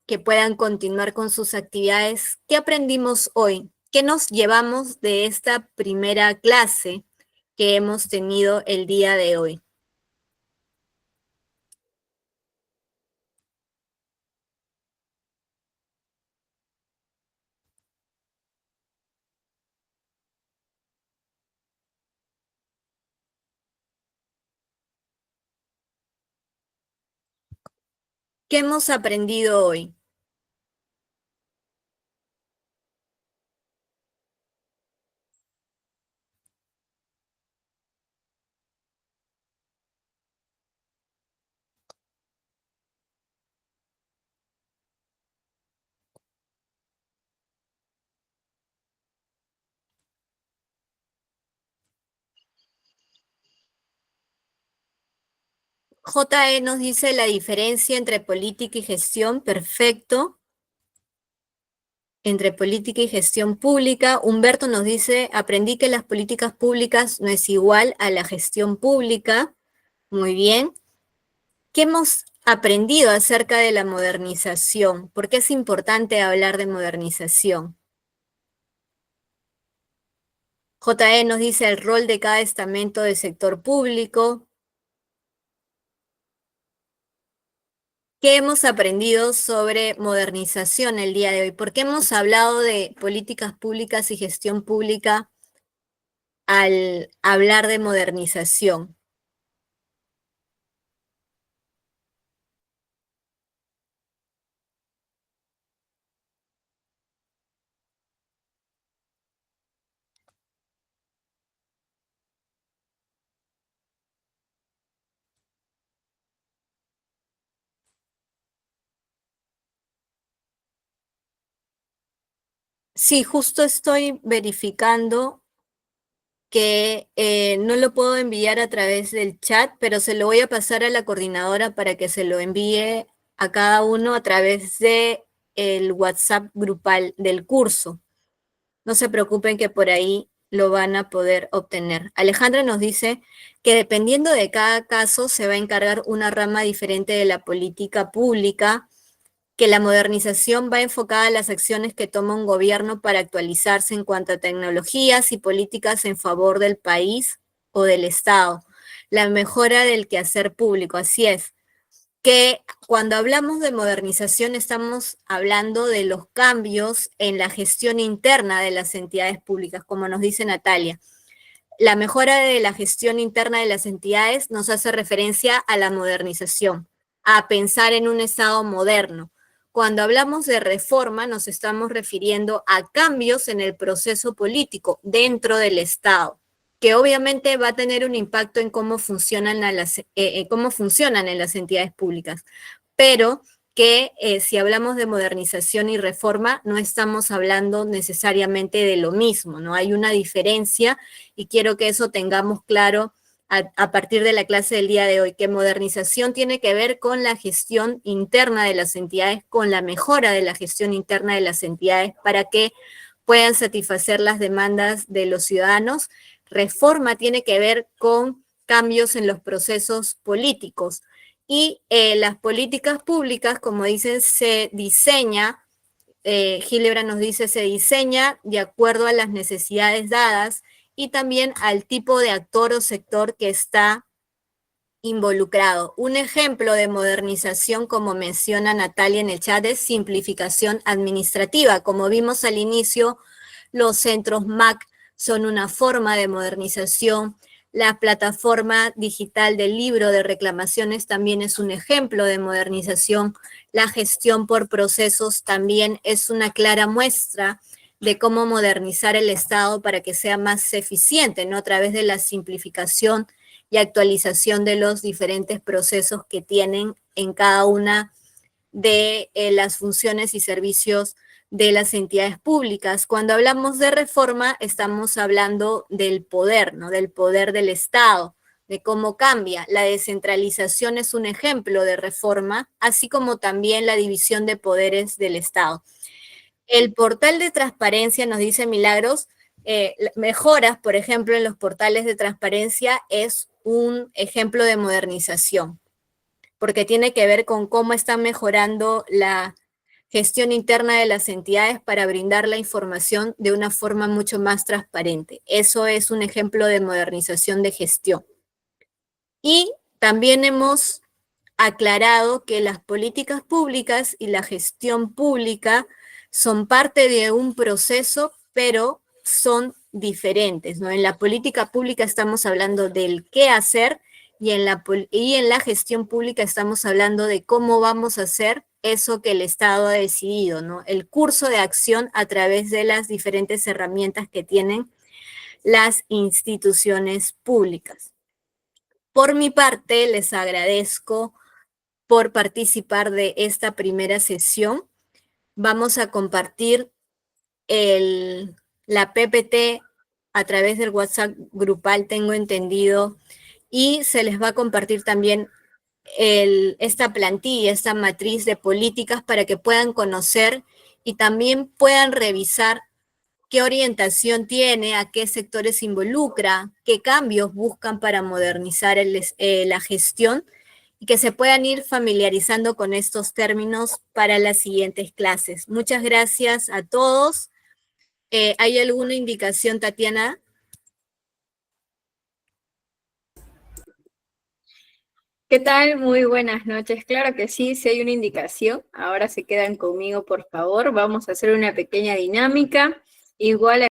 que puedan continuar con sus actividades, ¿qué aprendimos hoy? ¿Qué nos llevamos de esta primera clase que hemos tenido el día de hoy? ¿Qué hemos aprendido hoy? JE nos dice la diferencia entre política y gestión, perfecto. Entre política y gestión pública. Humberto nos dice, aprendí que las políticas públicas no es igual a la gestión pública. Muy bien. ¿Qué hemos aprendido acerca de la modernización? ¿Por qué es importante hablar de modernización? JE nos dice el rol de cada estamento del sector público. ¿Qué hemos aprendido sobre modernización el día de hoy? ¿Por qué hemos hablado de políticas públicas y gestión pública al hablar de modernización? Sí, justo estoy verificando que no lo puedo enviar a través del chat, pero se lo voy a pasar a la coordinadora para que se lo envíe a cada uno a través de el WhatsApp grupal del curso. No se preocupen que por ahí lo van a poder obtener. Alejandra nos dice que dependiendo de cada caso se va a encargar una rama diferente de la política pública, que la modernización va enfocada a las acciones que toma un gobierno para actualizarse en cuanto a tecnologías y políticas en favor del país o del Estado. La mejora del quehacer público, así es. Que cuando hablamos de modernización estamos hablando de los cambios en la gestión interna de las entidades públicas, como nos dice Natalia. La mejora de la gestión interna de las entidades nos hace referencia a la modernización, a pensar en un Estado moderno. Cuando hablamos de reforma nos estamos refiriendo a cambios en el proceso político dentro del Estado, que obviamente va a tener un impacto en cómo funcionan en las entidades públicas, pero que si hablamos de modernización y reforma, no estamos hablando necesariamente de lo mismo, ¿no? Hay una diferencia y quiero que eso tengamos claro a partir de la clase del día de hoy, que modernización tiene que ver con la gestión interna de las entidades, con la mejora de la gestión interna de las entidades para que puedan satisfacer las demandas de los ciudadanos. Reforma tiene que ver con cambios en los procesos políticos. Y las políticas públicas, como dicen, se diseña, Gilebra nos dice, se diseña de acuerdo a las necesidades dadas y también al tipo de actor o sector que está involucrado. Un ejemplo de modernización, como menciona Natalia en el chat, es simplificación administrativa. Como vimos al inicio, los centros MAC son una forma de modernización. La plataforma digital del libro de reclamaciones también es un ejemplo de modernización. La gestión por procesos también es una clara muestra de cómo modernizar el Estado para que sea más eficiente, ¿no? A través de la simplificación y actualización de los diferentes procesos que tienen en cada una de las funciones y servicios de las entidades públicas. Cuando hablamos de reforma, estamos hablando del poder, ¿no? Del poder del Estado, de cómo cambia. La descentralización es un ejemplo de reforma, así como también la división de poderes del Estado. El portal de transparencia, nos dice Milagros, mejoras, por ejemplo, en los portales de transparencia es un ejemplo de modernización, porque tiene que ver con cómo están mejorando la gestión interna de las entidades para brindar la información de una forma mucho más transparente. Eso es un ejemplo de modernización de gestión. Y también hemos aclarado que las políticas públicas y la gestión pública son parte de un proceso, pero son diferentes, ¿no? En la política pública estamos hablando del qué hacer y en la gestión pública estamos hablando de cómo vamos a hacer eso que el Estado ha decidido, ¿no? El curso de acción a través de las diferentes herramientas que tienen las instituciones públicas. Por mi parte, les agradezco por participar de esta primera sesión. Vamos a compartir la PPT a través del WhatsApp grupal, tengo entendido, y se les va a compartir también esta plantilla, esta matriz de políticas para que puedan conocer y también puedan revisar qué orientación tiene, a qué sectores involucra, qué cambios buscan para modernizar la gestión y que se puedan ir familiarizando con estos términos para las siguientes clases. Muchas gracias a todos. ¿Hay alguna indicación, Tatiana? ¿Qué tal? Muy buenas noches. Claro que sí, si hay una indicación. Ahora se quedan conmigo, por favor. Vamos a hacer una pequeña dinámica. Igual